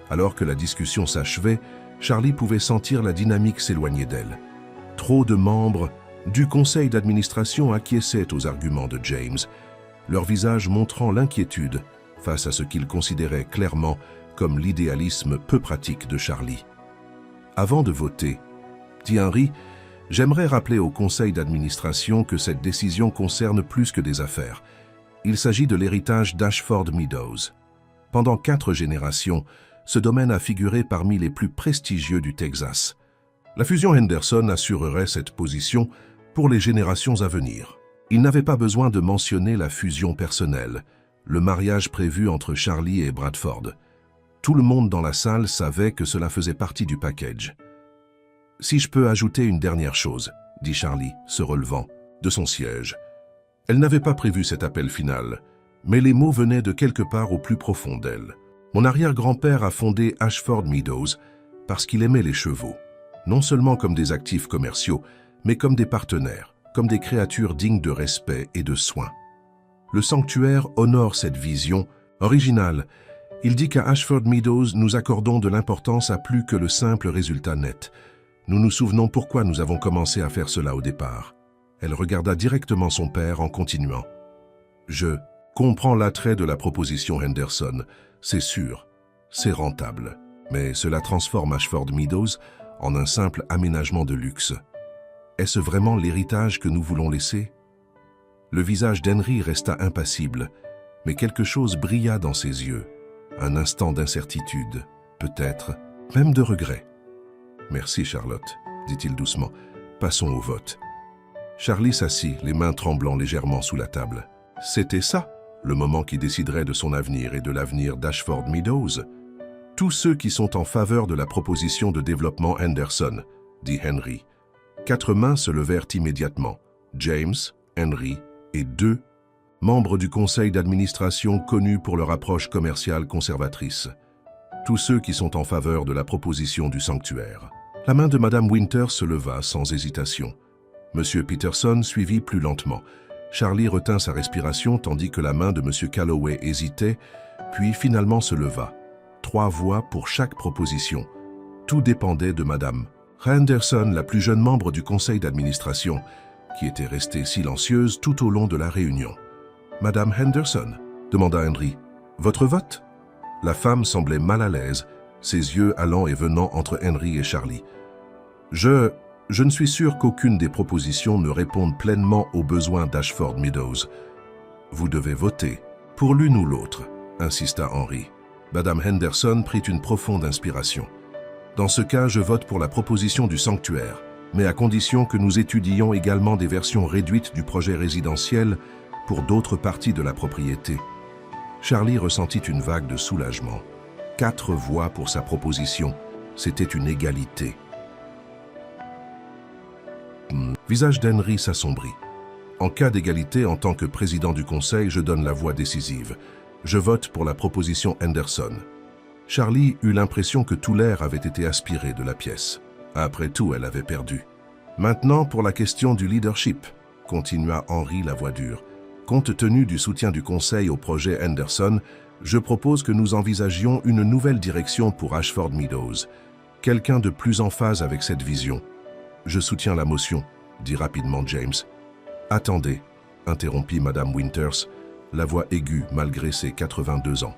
Alors que la discussion s'achevait, Charlie pouvait sentir la dynamique s'éloigner d'elle. Trop de membres du conseil d'administration acquiesçaient aux arguments de James, leur visage montrant l'inquiétude face à ce qu'ils considéraient clairement comme l'idéalisme peu pratique de Charlie. Avant de voter, dit Henry, j'aimerais rappeler au conseil d'administration que cette décision concerne plus que des affaires. Il s'agit de l'héritage d'Ashford Meadows. Pendant 4 générations, ce domaine a figuré parmi les plus prestigieux du Texas. La fusion Henderson assurerait cette position pour les générations à venir. Il n'avait pas besoin de mentionner la fusion personnelle, le mariage prévu entre Charlie et Bradford. Tout le monde dans la salle savait que cela faisait partie du package. « Si je peux ajouter une dernière chose, » dit Charlie, se relevant de son siège. Elle n'avait pas prévu cet appel final, mais les mots venaient de quelque part au plus profond d'elle. Mon arrière-grand-père a fondé Ashford Meadows parce qu'il aimait les chevaux, non seulement comme des actifs commerciaux, mais comme des partenaires, comme des créatures dignes de respect et de soins. Le sanctuaire honore cette vision originale. Il dit qu'à Ashford Meadows, nous accordons de l'importance à plus que le simple résultat net. Nous nous souvenons pourquoi nous avons commencé à faire cela au départ. Elle regarda directement son père en continuant. « Je comprends l'attrait de la proposition Henderson, c'est sûr, c'est rentable. Mais cela transforme Ashford Meadows en un simple aménagement de luxe. Est-ce vraiment l'héritage que nous voulons laisser ?» Le visage d'Henry resta impassible, mais quelque chose brilla dans ses yeux. Un instant d'incertitude, peut-être, même de regret. « Merci, Charlotte, » dit-il doucement. « Passons au vote. » Charlie s'assit, les mains tremblant légèrement sous la table. C'était ça, le moment qui déciderait de son avenir et de l'avenir d'Ashford Meadows. « Tous ceux qui sont en faveur de la proposition de développement Henderson, » dit Henry. 4 mains se levèrent immédiatement. James, Henry et 2 membres du conseil d'administration connus pour leur approche commerciale conservatrice. Tous ceux qui sont en faveur de la proposition du sanctuaire. La main de Madame Winters se leva sans hésitation. Monsieur Peterson suivit plus lentement. Charlie retint sa respiration tandis que la main de Monsieur Calloway hésitait, puis finalement se leva. 3 voix pour chaque proposition. Tout dépendait de Madame Henderson, la plus jeune membre du conseil d'administration, qui était restée silencieuse tout au long de la réunion. « Madame Henderson ?» demanda Henry. « Votre vote ?» La femme semblait mal à l'aise, ses yeux allant et venant entre Henry et Charlie. « Je ne suis sûr qu'aucune des propositions ne réponde pleinement aux besoins d'Ashford Meadows. Vous devez voter, pour l'une ou l'autre, » insista Henry. Madame Henderson prit une profonde inspiration. « Dans ce cas, je vote pour la proposition du sanctuaire, mais à condition que nous étudions également des versions réduites du projet résidentiel pour d'autres parties de la propriété. » Charlie ressentit une vague de soulagement. 4 voix pour sa proposition, c'était une égalité. Visage d'Henry s'assombrit. En cas d'égalité, en tant que président du conseil, je donne la voix décisive. Je vote pour la proposition Henderson. Charlie eut l'impression que tout l'air avait été aspiré de la pièce. Après tout, elle avait perdu. Maintenant, pour la question du leadership, continua Henry la voix dure. Compte tenu du soutien du conseil au projet Henderson, je propose que nous envisagions une nouvelle direction pour Ashford Meadows. Quelqu'un de plus en phase avec cette vision. Je soutiens la motion, dit rapidement James. Attendez, interrompit Madame Winters, la voix aiguë malgré ses 82 ans.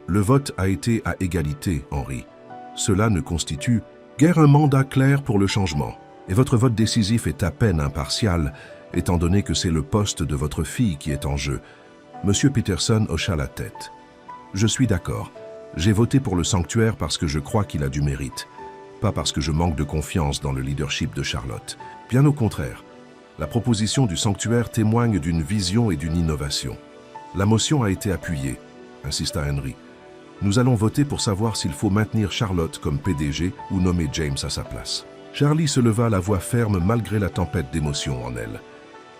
Le vote a été à égalité, Henry. Cela ne constitue guère un mandat clair pour le changement, et votre vote décisif est à peine impartial, étant donné que c'est le poste de votre fille qui est en jeu. Monsieur Peterson hocha la tête. Je suis d'accord. J'ai voté pour le sanctuaire parce que je crois qu'il a du mérite, pas parce que je manque de confiance dans le leadership de Charlotte. Bien au contraire, la proposition du sanctuaire témoigne d'une vision et d'une innovation. La motion a été appuyée, insista Henry. Nous allons voter pour savoir s'il faut maintenir Charlotte comme PDG ou nommer James à sa place. Charlie se leva, la voix ferme malgré la tempête d'émotion en elle.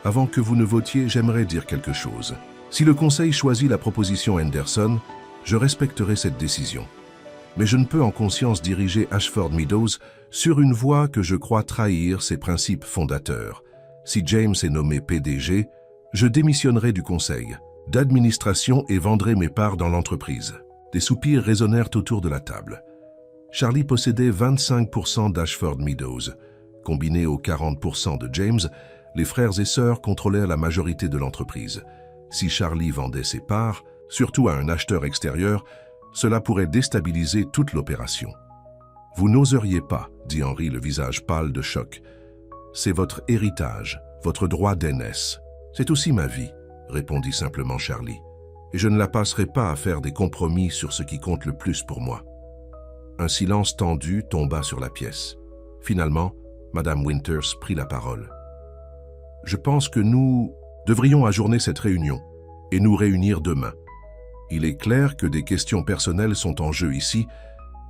Avant que vous ne votiez, j'aimerais dire quelque chose. Si le conseil choisit la proposition Henderson, je respecterai cette décision. Mais je ne peux en conscience diriger Ashford Meadows sur une voie que je crois trahir ses principes fondateurs. Si James est nommé PDG, je démissionnerai du conseil d'administration et vendrai mes parts dans l'entreprise. Des soupirs résonnèrent autour de la table. Charlie possédait 25% d'Ashford Meadows. Combiné aux 40% de James, les frères et sœurs contrôlèrent la majorité de l'entreprise. Si Charlie vendait ses parts, surtout à un acheteur extérieur, cela pourrait déstabiliser toute l'opération. « Vous n'oseriez pas, » dit Henry, le visage pâle de choc. « C'est votre héritage, votre droit d'aînesse. C'est aussi ma vie, » répondit simplement Charlie. « Et je ne la passerai pas à faire des compromis sur ce qui compte le plus pour moi. » Un silence tendu tomba sur la pièce. Finalement, Madame Winters prit la parole. « Je pense que nous devrions ajourner cette réunion et nous réunir demain. Il est clair que des questions personnelles sont en jeu ici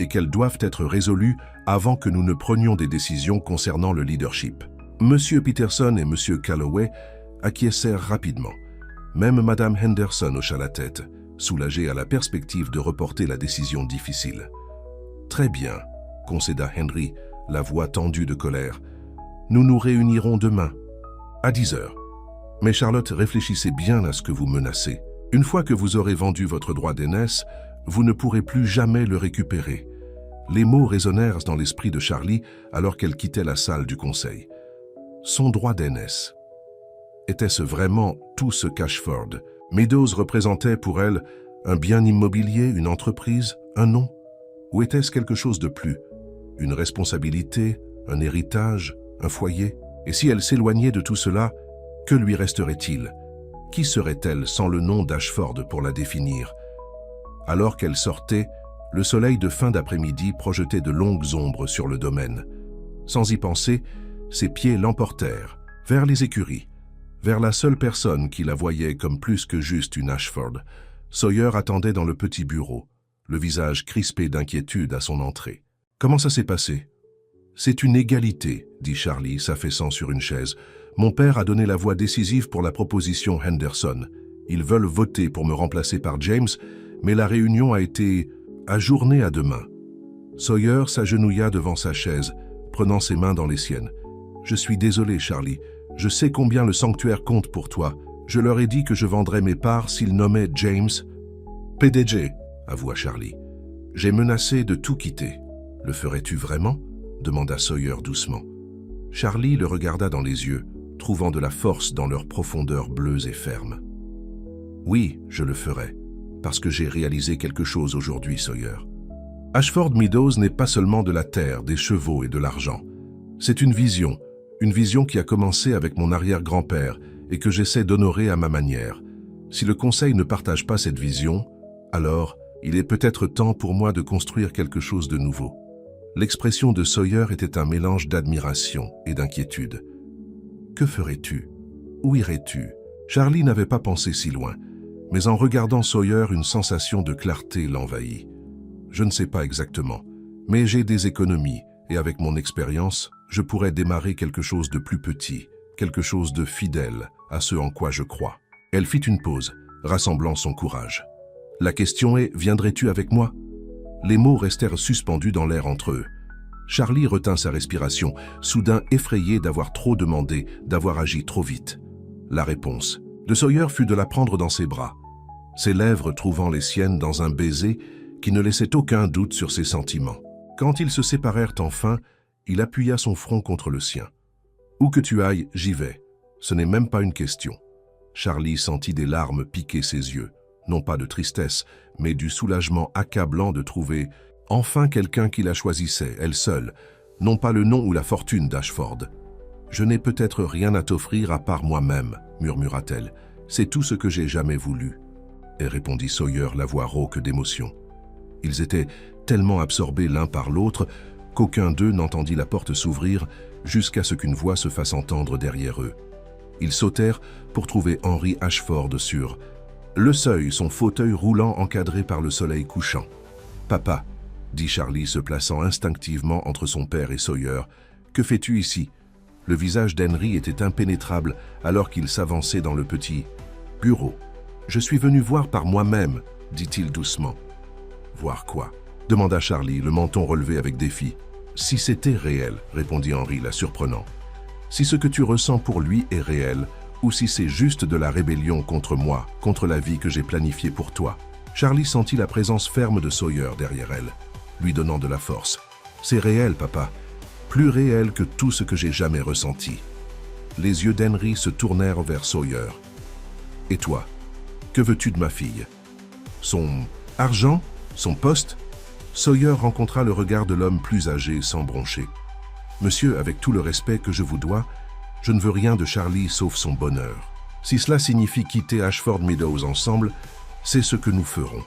et qu'elles doivent être résolues avant que nous ne prenions des décisions concernant le leadership. » Monsieur Peterson et Monsieur Calloway acquiescèrent rapidement. Même Madame Henderson hocha la tête, soulagée à la perspective de reporter la décision difficile. « Très bien, » concéda Henry, la voix tendue de colère. « Nous nous réunirons demain, à 10 heures. Mais Charlotte, réfléchissez bien à ce que vous menacez. Une fois que vous aurez vendu votre droit d'aînesse, vous ne pourrez plus jamais le récupérer. » Les mots résonnèrent dans l'esprit de Charlie alors qu'elle quittait la salle du conseil. Son droit d'aînesse. Était-ce vraiment tout ce qu'Ashford Meadows représentait pour elle un bien immobilier, une entreprise, un nom? Ou était-ce quelque chose de plus? Une responsabilité, un héritage, un foyer? Et si elle s'éloignait de tout cela, que lui resterait-il? Qui serait-elle sans le nom d'Ashford pour la définir? Alors qu'elle sortait, le soleil de fin d'après-midi projetait de longues ombres sur le domaine. Sans y penser, ses pieds l'emportèrent, vers les écuries, vers la seule personne qui la voyait comme plus que juste une Ashford. Sawyer attendait dans le petit bureau, le visage crispé d'inquiétude à son entrée. « Comment ça s'est passé ?»« C'est une égalité, » dit Charlie, s'affaissant sur une chaise. « Mon père a donné la voix décisive pour la proposition Henderson. Ils veulent voter pour me remplacer par James, mais la réunion a été ajournée à demain. » Sawyer s'agenouilla devant sa chaise, prenant ses mains dans les siennes. « Je suis désolé, Charlie. Je sais combien le sanctuaire compte pour toi. Je leur ai dit que je vendrais mes parts s'ils nommaient James. »« PDG, » avoua Charlie. « J'ai menacé de tout quitter. Le ferais-tu vraiment ?» demanda Sawyer doucement. Charlie le regarda dans les yeux, trouvant de la force dans leurs profondeurs bleues et fermes. « Oui, je le ferai, parce que j'ai réalisé quelque chose aujourd'hui, Sawyer. Ashford Meadows n'est pas seulement de la terre, des chevaux et de l'argent. C'est une vision qui a commencé avec mon arrière-grand-père et que j'essaie d'honorer à ma manière. Si le Conseil ne partage pas cette vision, alors il est peut-être temps pour moi de construire quelque chose de nouveau. » L'expression de Sawyer était un mélange d'admiration et d'inquiétude. « Que ferais-tu? Où irais-tu » Charlie n'avait pas pensé si loin, mais en regardant Sawyer, une sensation de clarté l'envahit. « Je ne sais pas exactement, mais j'ai des économies et avec mon expérience, je pourrais démarrer quelque chose de plus petit, quelque chose de fidèle à ce en quoi je crois. » Elle fit une pause, rassemblant son courage. « La question est, viendrais-tu avec moi ?» Les mots restèrent suspendus dans l'air entre eux. Charlie retint sa respiration, soudain effrayé d'avoir trop demandé, d'avoir agi trop vite. La réponse de Sawyer fut de la prendre dans ses bras, ses lèvres trouvant les siennes dans un baiser qui ne laissait aucun doute sur ses sentiments. Quand ils se séparèrent enfin, il appuya son front contre le sien. « Où que tu ailles, j'y vais. Ce n'est même pas une question. » Charlie sentit des larmes piquer ses yeux, non pas de tristesse, mais du soulagement accablant de trouver enfin quelqu'un qui la choisissait, elle seule, non pas le nom ou la fortune d'Ashford. « Je n'ai peut-être rien à t'offrir à part moi-même, » murmura-t-elle. « C'est tout ce que j'ai jamais voulu. » Et répondit Sawyer, la voix rauque d'émotion. Ils étaient tellement absorbés l'un par l'autre qu'aucun d'eux n'entendit la porte s'ouvrir jusqu'à ce qu'une voix se fasse entendre derrière eux. Ils sautèrent pour trouver Henry Ashford sur le seuil, son fauteuil roulant encadré par le soleil couchant. « Papa, » dit Charlie se plaçant instinctivement entre son père et Sawyer, « que fais-tu ici ?» Le visage d'Henry était impénétrable alors qu'il s'avançait dans le petit bureau. « Je suis venu voir par moi-même, » dit-il doucement. « Voir quoi ?» demanda Charlie, le menton relevé avec défi. « Si c'était réel, » répondit Henry, la surprenant. « Si ce que tu ressens pour lui est réel, ou si c'est juste de la rébellion contre moi, contre la vie que j'ai planifiée pour toi. » Charlie sentit la présence ferme de Sawyer derrière elle. lui donnant de la force. « C'est réel, papa. Plus réel que tout ce que j'ai jamais ressenti. » Les yeux d'Henry se tournèrent vers Sawyer. « Et toi, que veux-tu de ma fille? Son argent? Son poste ?» Sawyer rencontra le regard de l'homme plus âgé sans broncher. « Monsieur, avec tout le respect que je vous dois, je ne veux rien de Charlie sauf son bonheur. Si cela signifie quitter Ashford Meadows ensemble, c'est ce que nous ferons. »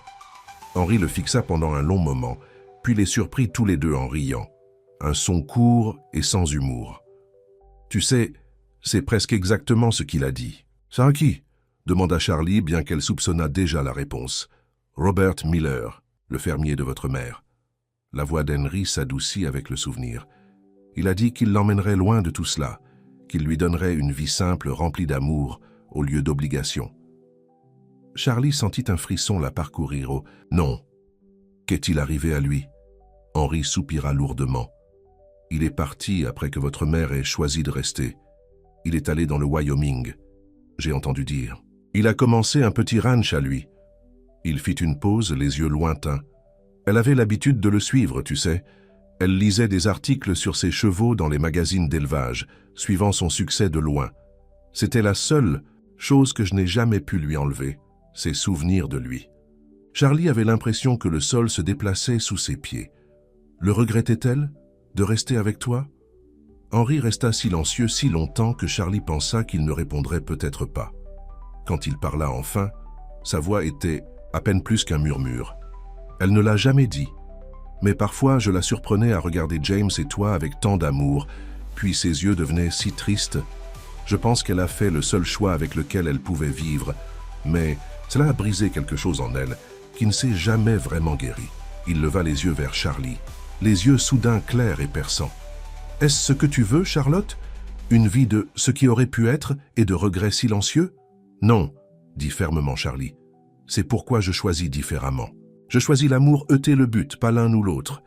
Henry le fixa pendant un long moment, puis les surprit tous les deux en riant. Un son court et sans humour. « Tu sais, c'est presque exactement ce qu'il a dit. »« Ça à qui ?» demanda Charlie, bien qu'elle soupçonnât déjà la réponse. « Robert Miller, le fermier de votre mère. » La voix d'Henry s'adoucit avec le souvenir. Il a dit qu'il l'emmènerait loin de tout cela, qu'il lui donnerait une vie simple remplie d'amour au lieu d'obligation. Charlie sentit un frisson la parcourir au « Non. Qu'est-il arrivé à lui ?» Henry soupira lourdement. « Il est parti après que votre mère ait choisi de rester. Il est allé dans le Wyoming, j'ai entendu dire. Il a commencé un petit ranch à lui. » Il fit une pause, les yeux lointains. Elle avait l'habitude de le suivre, tu sais. Elle lisait des articles sur ses chevaux dans les magazines d'élevage, suivant son succès de loin. C'était la seule chose que je n'ai jamais pu lui enlever, ses souvenirs de lui. Charlie avait l'impression que le sol se déplaçait sous ses pieds. Le regrettait-elle de rester avec toi? Henry resta silencieux si longtemps que Charlie pensa qu'il ne répondrait peut-être pas. Quand il parla enfin, sa voix était à peine plus qu'un murmure. Elle ne l'a jamais dit, mais parfois je la surprenais à regarder James et toi avec tant d'amour, puis ses yeux devenaient si tristes. Je pense qu'elle a fait le seul choix avec lequel elle pouvait vivre, mais cela a brisé quelque chose en elle qui ne s'est jamais vraiment guéri. Il leva les yeux vers Charlie, les yeux soudain clairs et perçants. « Est-ce ce que tu veux, Charlotte? Une vie de ce qui aurait pu être et de regrets silencieux? » « Non, » dit fermement Charlie. « C'est pourquoi je choisis différemment. Je choisis l'amour ôter le but, pas l'un ou l'autre. »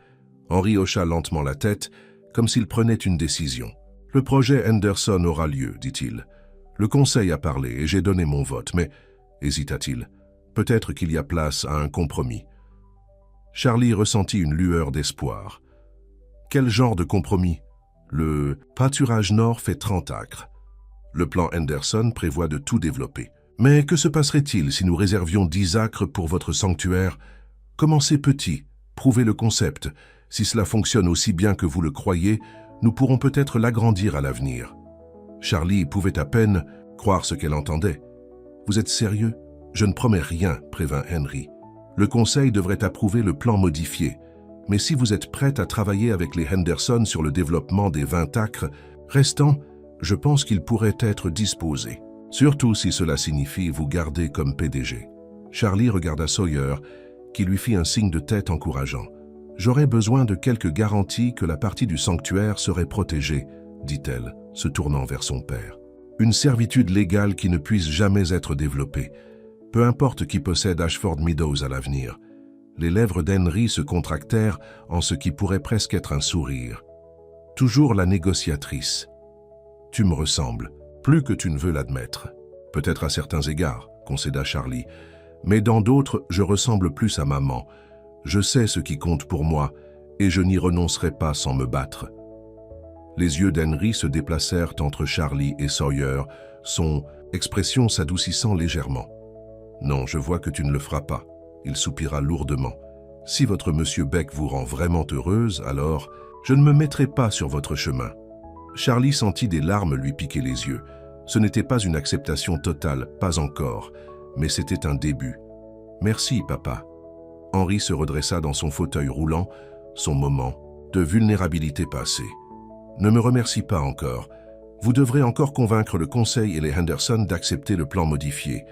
Henry hocha lentement la tête, comme s'il prenait une décision. « Le projet Henderson aura lieu, dit-il. Le conseil a parlé et j'ai donné mon vote, mais, hésita-t-il, peut-être qu'il y a place à un compromis. » Charlie ressentit une lueur d'espoir. Quel genre de compromis? Le pâturage nord fait 30 acres. Le plan Henderson prévoit de tout développer. Mais que se passerait-il si nous réservions 10 acres pour votre sanctuaire? Commencez petit, prouvez le concept. Si cela fonctionne aussi bien que vous le croyez, nous pourrons peut-être l'agrandir à l'avenir. Charlie pouvait à peine croire ce qu'elle entendait. « Vous êtes sérieux? Je ne promets rien, prévint Henry. Le conseil devrait approuver le plan modifié. Mais si vous êtes prête à travailler avec les Henderson sur le développement des 20 acres restants, je pense qu'ils pourraient être disposés. Surtout si cela signifie vous garder comme PDG. » Charlie regarda Sawyer, qui lui fit un signe de tête encourageant. « J'aurais besoin de quelques garanties que la partie du sanctuaire serait protégée, » dit-elle, se tournant vers son père. « Une servitude légale qui ne puisse jamais être développée, peu importe qui possède Ashford Meadows à l'avenir. » Les lèvres d'Henry se contractèrent en ce qui pourrait presque être un sourire. « Toujours la négociatrice. Tu me ressembles, plus que tu ne veux l'admettre. Peut-être à certains égards, concéda Charlie, mais dans d'autres, je ressemble plus à maman. Je sais ce qui compte pour moi, et je n'y renoncerai pas sans me battre. » Les yeux d'Henry se déplacèrent entre Charlie et Sawyer, son expression s'adoucissant légèrement. « Non, je vois que tu ne le feras pas. » Il soupira lourdement. « Si votre monsieur Beck vous rend vraiment heureuse, alors je ne me mettrai pas sur votre chemin. » Charlie sentit des larmes lui piquer les yeux. Ce n'était pas une acceptation totale, pas encore, mais c'était un début. « Merci, papa. » Henry se redressa dans son fauteuil roulant, son moment de vulnérabilité passé. « Ne me remercie pas encore. Vous devrez encore convaincre le conseil et les Henderson d'accepter le plan modifié.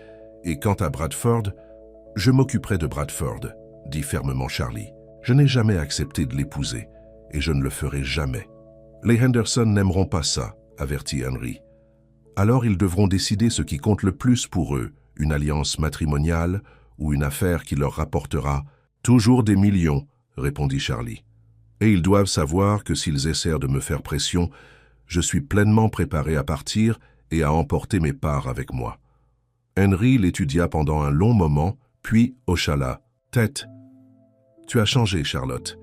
Et quant à Bradford, je m'occuperai de Bradford, » dit fermement Charlie. « Je n'ai jamais accepté de l'épouser, et je ne le ferai jamais. » « Les Henderson n'aimeront pas ça, » avertit Henry. « Alors ils devront décider ce qui compte le plus pour eux, une alliance matrimoniale ou une affaire qui leur rapportera toujours des millions, » répondit Charlie. « Et ils doivent savoir que s'ils essayent de me faire pression, je suis pleinement préparé à partir et à emporter mes parts avec moi. » Henry l'étudia pendant un long moment, puis hocha la tête. « Tu as changé, Charlotte.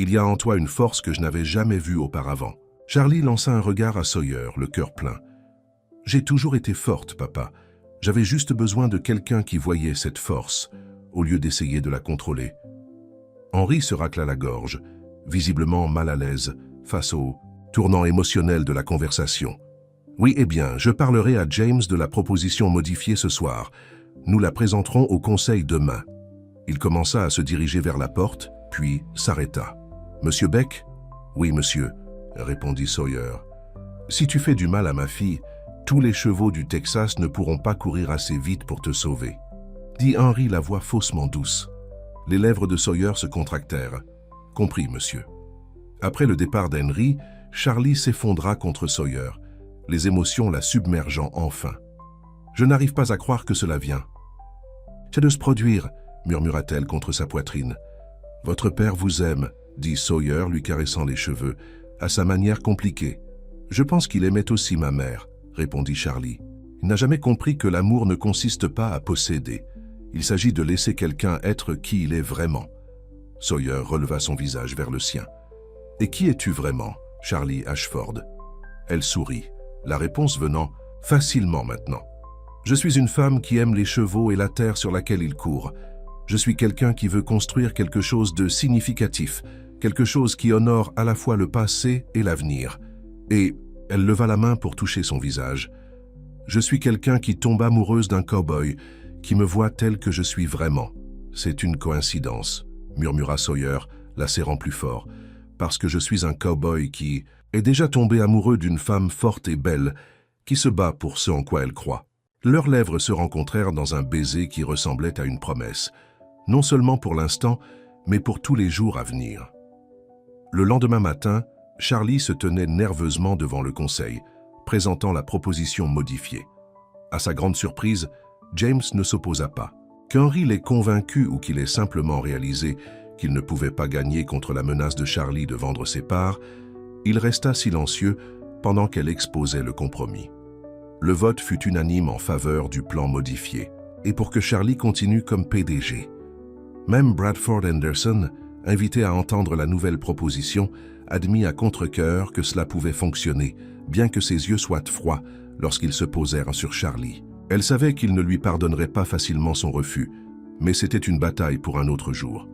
Il y a en toi une force que je n'avais jamais vue auparavant. » Charlie lança un regard à Sawyer, le cœur plein. « J'ai toujours été forte, papa. J'avais juste besoin de quelqu'un qui voyait cette force, au lieu d'essayer de la contrôler. » Henry se racla la gorge, visiblement mal à l'aise, face au tournant émotionnel de la conversation. « Oui, eh bien, je parlerai à James de la proposition modifiée ce soir. Nous la présenterons au conseil demain. » Il commença à se diriger vers la porte, puis s'arrêta. « Monsieur Beck ?»« Oui, monsieur, » répondit Sawyer. « Si tu fais du mal à ma fille, tous les chevaux du Texas ne pourront pas courir assez vite pour te sauver. » dit Henry, la voix faussement douce. Les lèvres de Sawyer se contractèrent. « Compris, monsieur. » Après le départ d'Henry, Charlie s'effondra contre Sawyer, les émotions la submergeant enfin. « Je n'arrive pas à croire que cela vient. »« C'est de se produire, » murmura-t-elle contre sa poitrine. « Votre père vous aime, » dit Sawyer, lui caressant les cheveux, à sa manière compliquée. « Je pense qu'il aimait aussi ma mère, » répondit Charlie. Il n'a jamais compris que l'amour ne consiste pas à posséder. Il s'agit de laisser quelqu'un être qui il est vraiment. Sawyer releva son visage vers le sien. « Et qui es-tu vraiment, Charlie Ashford ?» Elle sourit, la réponse venant facilement maintenant. « Je suis une femme qui aime les chevaux et la terre sur laquelle ils courent. Je suis quelqu'un qui veut construire quelque chose de significatif, quelque chose qui honore à la fois le passé et l'avenir. » Et elle leva la main pour toucher son visage. « Je suis quelqu'un qui tombe amoureuse d'un cow-boy, qui me voit tel que je suis vraiment. C'est une coïncidence, » murmura Sawyer, la serrant plus fort, « parce que je suis un cow-boy qui est déjà tombé amoureux d'une femme forte et belle, qui se bat pour ce en quoi elle croit. » Leurs lèvres se rencontrèrent dans un baiser qui ressemblait à une promesse, non seulement pour l'instant, mais pour tous les jours à venir. Le lendemain matin, Charlie se tenait nerveusement devant le conseil, présentant la proposition modifiée. À sa grande surprise, James ne s'opposa pas. Qu'Henry l'ait convaincu ou qu'il ait simplement réalisé qu'il ne pouvait pas gagner contre la menace de Charlie de vendre ses parts, il resta silencieux pendant qu'elle exposait le compromis. Le vote fut unanime en faveur du plan modifié, et pour que Charlie continue comme PDG. Même Bradford Henderson, invité à entendre la nouvelle proposition, admit à contre-cœur que cela pouvait fonctionner, bien que ses yeux soient froids lorsqu'ils se posèrent sur Charlie. Elle savait qu'il ne lui pardonnerait pas facilement son refus, mais c'était une bataille pour un autre jour.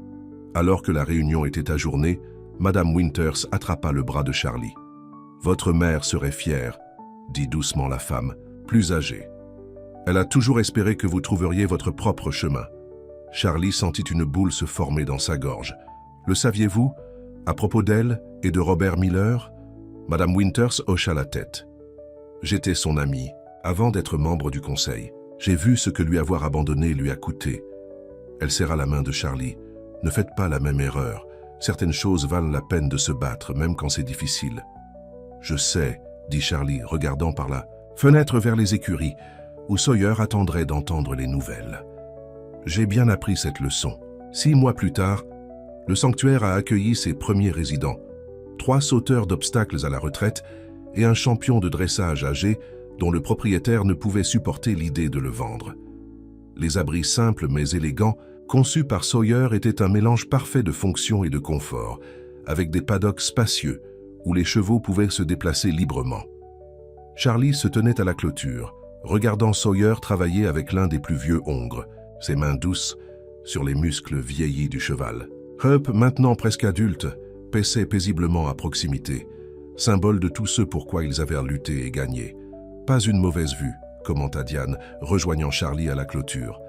Alors que la réunion était ajournée, Madame Winters attrapa le bras de Charlie. « Votre mère serait fière, » dit doucement la femme, plus âgée. « Elle a toujours espéré que vous trouveriez votre propre chemin. » Charlie sentit une boule se former dans sa gorge. « Le saviez-vous, à propos d'elle et de Robert Miller ?» Madame Winters hocha la tête. « J'étais son amie, avant d'être membre du conseil. J'ai vu ce que lui avoir abandonné lui a coûté. » Elle serra la main de Charlie. « Ne faites pas la même erreur. Certaines choses valent la peine de se battre, même quand c'est difficile. »« Je sais, » dit Charlie, regardant par la fenêtre vers les écuries, où Sawyer attendrait d'entendre les nouvelles. « J'ai bien appris cette leçon. 6 mois plus tard, le sanctuaire a accueilli ses premiers résidents, 3 sauteurs d'obstacles à la retraite et un champion de dressage âgé dont le propriétaire ne pouvait supporter l'idée de le vendre. Les abris simples mais élégants, conçus par Sawyer, étaient un mélange parfait de fonction et de confort, avec des paddocks spacieux où les chevaux pouvaient se déplacer librement. Charlie se tenait à la clôture, regardant Sawyer travailler avec l'un des plus vieux hongres, ses mains douces sur les muscles vieillis du cheval. Hup, maintenant presque adulte, paissait paisiblement à proximité, symbole de tous ceux pour quoi ils avaient lutté et gagné. Pas une mauvaise vue, commenta Diane, rejoignant Charlie à la clôture.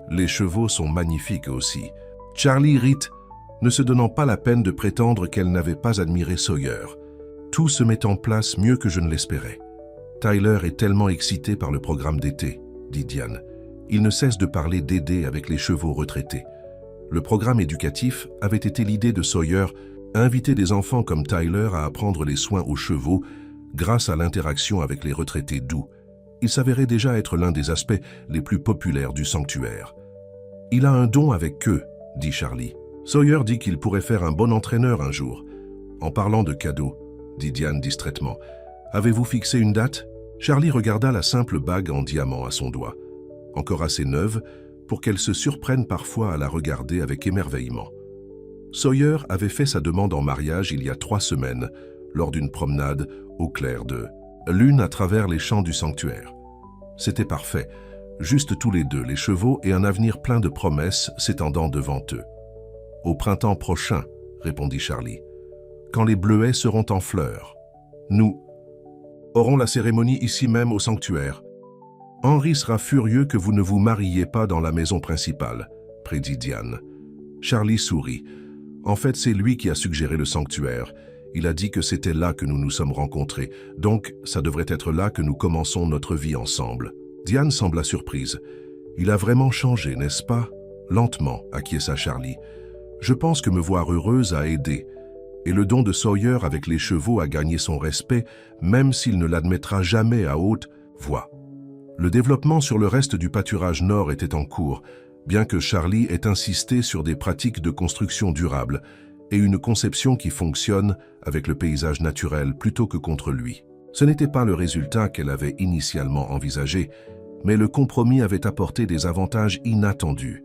Les chevaux sont magnifiques aussi. Charlie rit, ne se donnant pas la peine de prétendre qu'elle n'avait pas admiré Sawyer. Tout se met en place mieux que je ne l'espérais. Tyler est tellement excité par le programme d'été, dit Diane. Il ne cesse de parler d'aider avec les chevaux retraités. Le programme éducatif avait été l'idée de Sawyer, inviter des enfants comme Tyler à apprendre les soins aux chevaux grâce à l'interaction avec les retraités doux. Il s'avérait déjà être l'un des aspects les plus populaires du sanctuaire. « Il a un don avec eux, » dit Charlie. Sawyer dit qu'il pourrait faire un bon entraîneur un jour. « En parlant de cadeaux, » dit Diane distraitement. « Avez-vous fixé une date ?» Charlie regarda la simple bague en diamant à son doigt, encore assez neuve pour qu'elle se surprenne parfois à la regarder avec émerveillement. Sawyer avait fait sa demande en mariage il y a 3 semaines, lors d'une promenade au clair de lune à travers les champs du sanctuaire. C'était parfait, juste tous les deux, les chevaux et un avenir plein de promesses s'étendant devant eux. « Au printemps prochain, » répondit Charlie, « quand les bleuets seront en fleurs. Nous aurons la cérémonie ici même au sanctuaire. Henry sera furieux que vous ne vous mariiez pas dans la maison principale, » prédit Diane. Charlie sourit. En fait, c'est lui qui a suggéré le sanctuaire. Il a dit que c'était là que nous nous sommes rencontrés, donc ça devrait être là que nous commençons notre vie ensemble. Diane sembla surprise. Il a vraiment changé, n'est-ce pas? Lentement, acquiesça Charlie. Je pense que me voir heureuse a aidé. Et le don de Sawyer avec les chevaux a gagné son respect, même s'il ne l'admettra jamais à haute voix. Le développement sur le reste du pâturage nord était en cours, bien que Charlie ait insisté sur des pratiques de construction durable et une conception qui fonctionne avec le paysage naturel plutôt que contre lui. Ce n'était pas le résultat qu'elle avait initialement envisagé, mais le compromis avait apporté des avantages inattendus,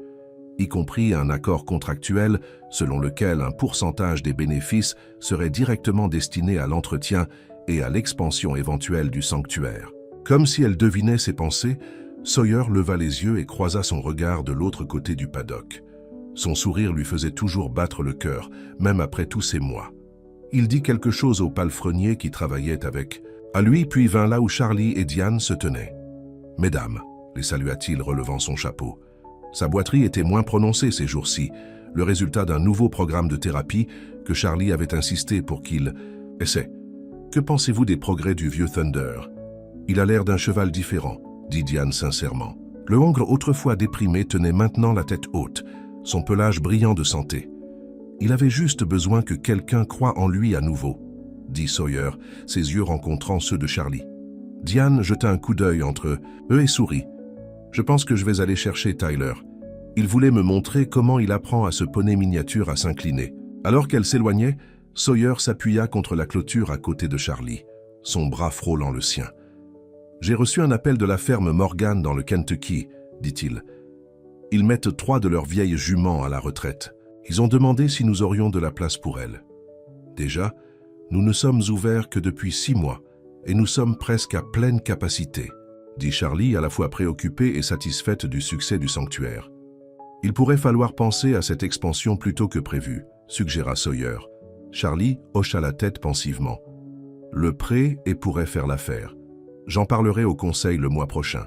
y compris un accord contractuel selon lequel un pourcentage des bénéfices serait directement destiné à l'entretien et à l'expansion éventuelle du sanctuaire. Comme si elle devinait ses pensées, Sawyer leva les yeux et croisa son regard de l'autre côté du paddock. Son sourire lui faisait toujours battre le cœur, même après tous ces mois. Il dit quelque chose au palefrenier qui travaillait avec à lui, puis vint là où Charlie et Diane se tenaient. « Mesdames », les salua-t-il relevant son chapeau. Sa boiterie était moins prononcée ces jours-ci, le résultat d'un nouveau programme de thérapie que Charlie avait insisté pour qu'il essaie. « Que pensez-vous des progrès du vieux Thunder? Il a l'air d'un cheval différent, » dit Diane sincèrement. Le hongre autrefois déprimé tenait maintenant la tête haute, son pelage brillant de santé. « Il avait juste besoin que quelqu'un croie en lui à nouveau, » dit Sawyer, ses yeux rencontrant ceux de Charlie. Diane jeta un coup d'œil entre eux et sourit. « Je pense que je vais aller chercher Tyler. Il voulait me montrer comment il apprend à ce poney miniature à s'incliner. » Alors qu'elle s'éloignait, Sawyer s'appuya contre la clôture à côté de Charlie, son bras frôlant le sien. « J'ai reçu un appel de la ferme Morgan dans le Kentucky, » dit-il. « Ils mettent 3 de leurs vieilles juments à la retraite. Ils ont demandé si nous aurions de la place pour elles. Déjà, nous ne sommes ouverts que depuis 6 mois et nous sommes presque à pleine capacité, » dit Charlie, à la fois préoccupée et satisfaite du succès du sanctuaire. « Il pourrait falloir penser à cette expansion plus tôt que prévu, » suggéra Sawyer. Charlie hocha la tête pensivement. « Le prêt et pourrait faire l'affaire. J'en parlerai au conseil le mois prochain. »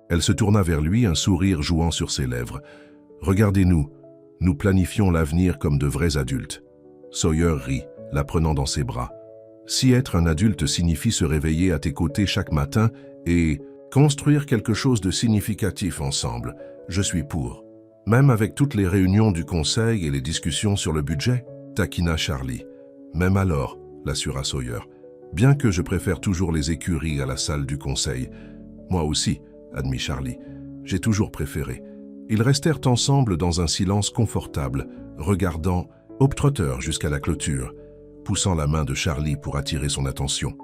Elle se tourna vers lui, un sourire jouant sur ses lèvres. « Regardez-nous, nous planifions l'avenir comme de vrais adultes. » Sawyer rit, la prenant dans ses bras. « Si être un adulte signifie se réveiller à tes côtés chaque matin et construire quelque chose de significatif ensemble, je suis pour. Même avec toutes les réunions du conseil et les discussions sur le budget, » taquina Charlie. « Même alors, » l'assura Sawyer, « bien que je préfère toujours les écuries à la salle du conseil. »« Moi aussi, » admit Charlie, « j'ai toujours préféré. » Ils restèrent ensemble dans un silence confortable, regardant Hoptrotter jusqu'à la clôture, poussant la main de Charlie pour attirer son attention.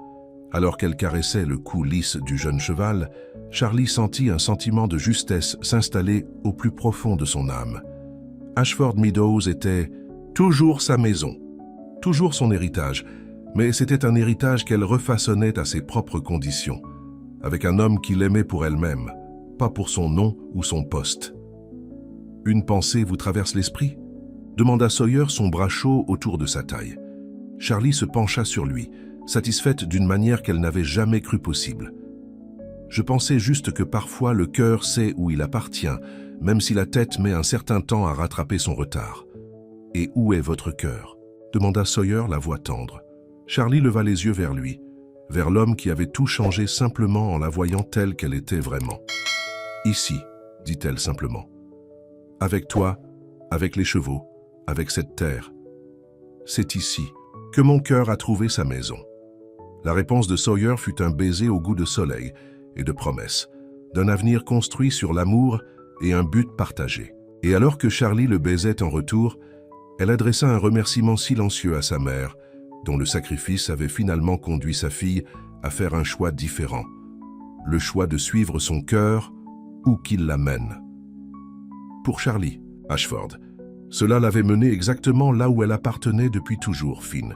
Alors qu'elle caressait le cou lisse du jeune cheval, Charlie sentit un sentiment de justesse s'installer au plus profond de son âme. Ashford Meadows était toujours sa maison, toujours son héritage, mais c'était un héritage qu'elle refaçonnait à ses propres conditions, avec un homme qui l'aimait pour elle-même, pas pour son nom ou son poste. « Une pensée vous traverse l'esprit ?» demanda Sawyer, son bras chaud autour de sa taille. Charlie se pencha sur lui, satisfaite d'une manière qu'elle n'avait jamais cru possible. « Je pensais juste que parfois le cœur sait où il appartient, même si la tête met un certain temps à rattraper son retard. »« Et où est votre cœur ?» demanda Sawyer, la voix tendre. Charlie leva les yeux vers lui, vers l'homme qui avait tout changé simplement en la voyant telle qu'elle était vraiment. « Ici, » dit-elle simplement. « Avec toi, avec les chevaux, avec cette terre. C'est ici que mon cœur a trouvé sa maison. » La réponse de Sawyer fut un baiser au goût de soleil et de promesse, d'un avenir construit sur l'amour et un but partagé. Et alors que Charlie le baisait en retour, elle adressa un remerciement silencieux à sa mère, dont le sacrifice avait finalement conduit sa fille à faire un choix différent, le choix de suivre son cœur où qu'il l'amène. Pour Charlie, Ashford, Cela l'avait menée exactement là où elle appartenait depuis toujours, Finn.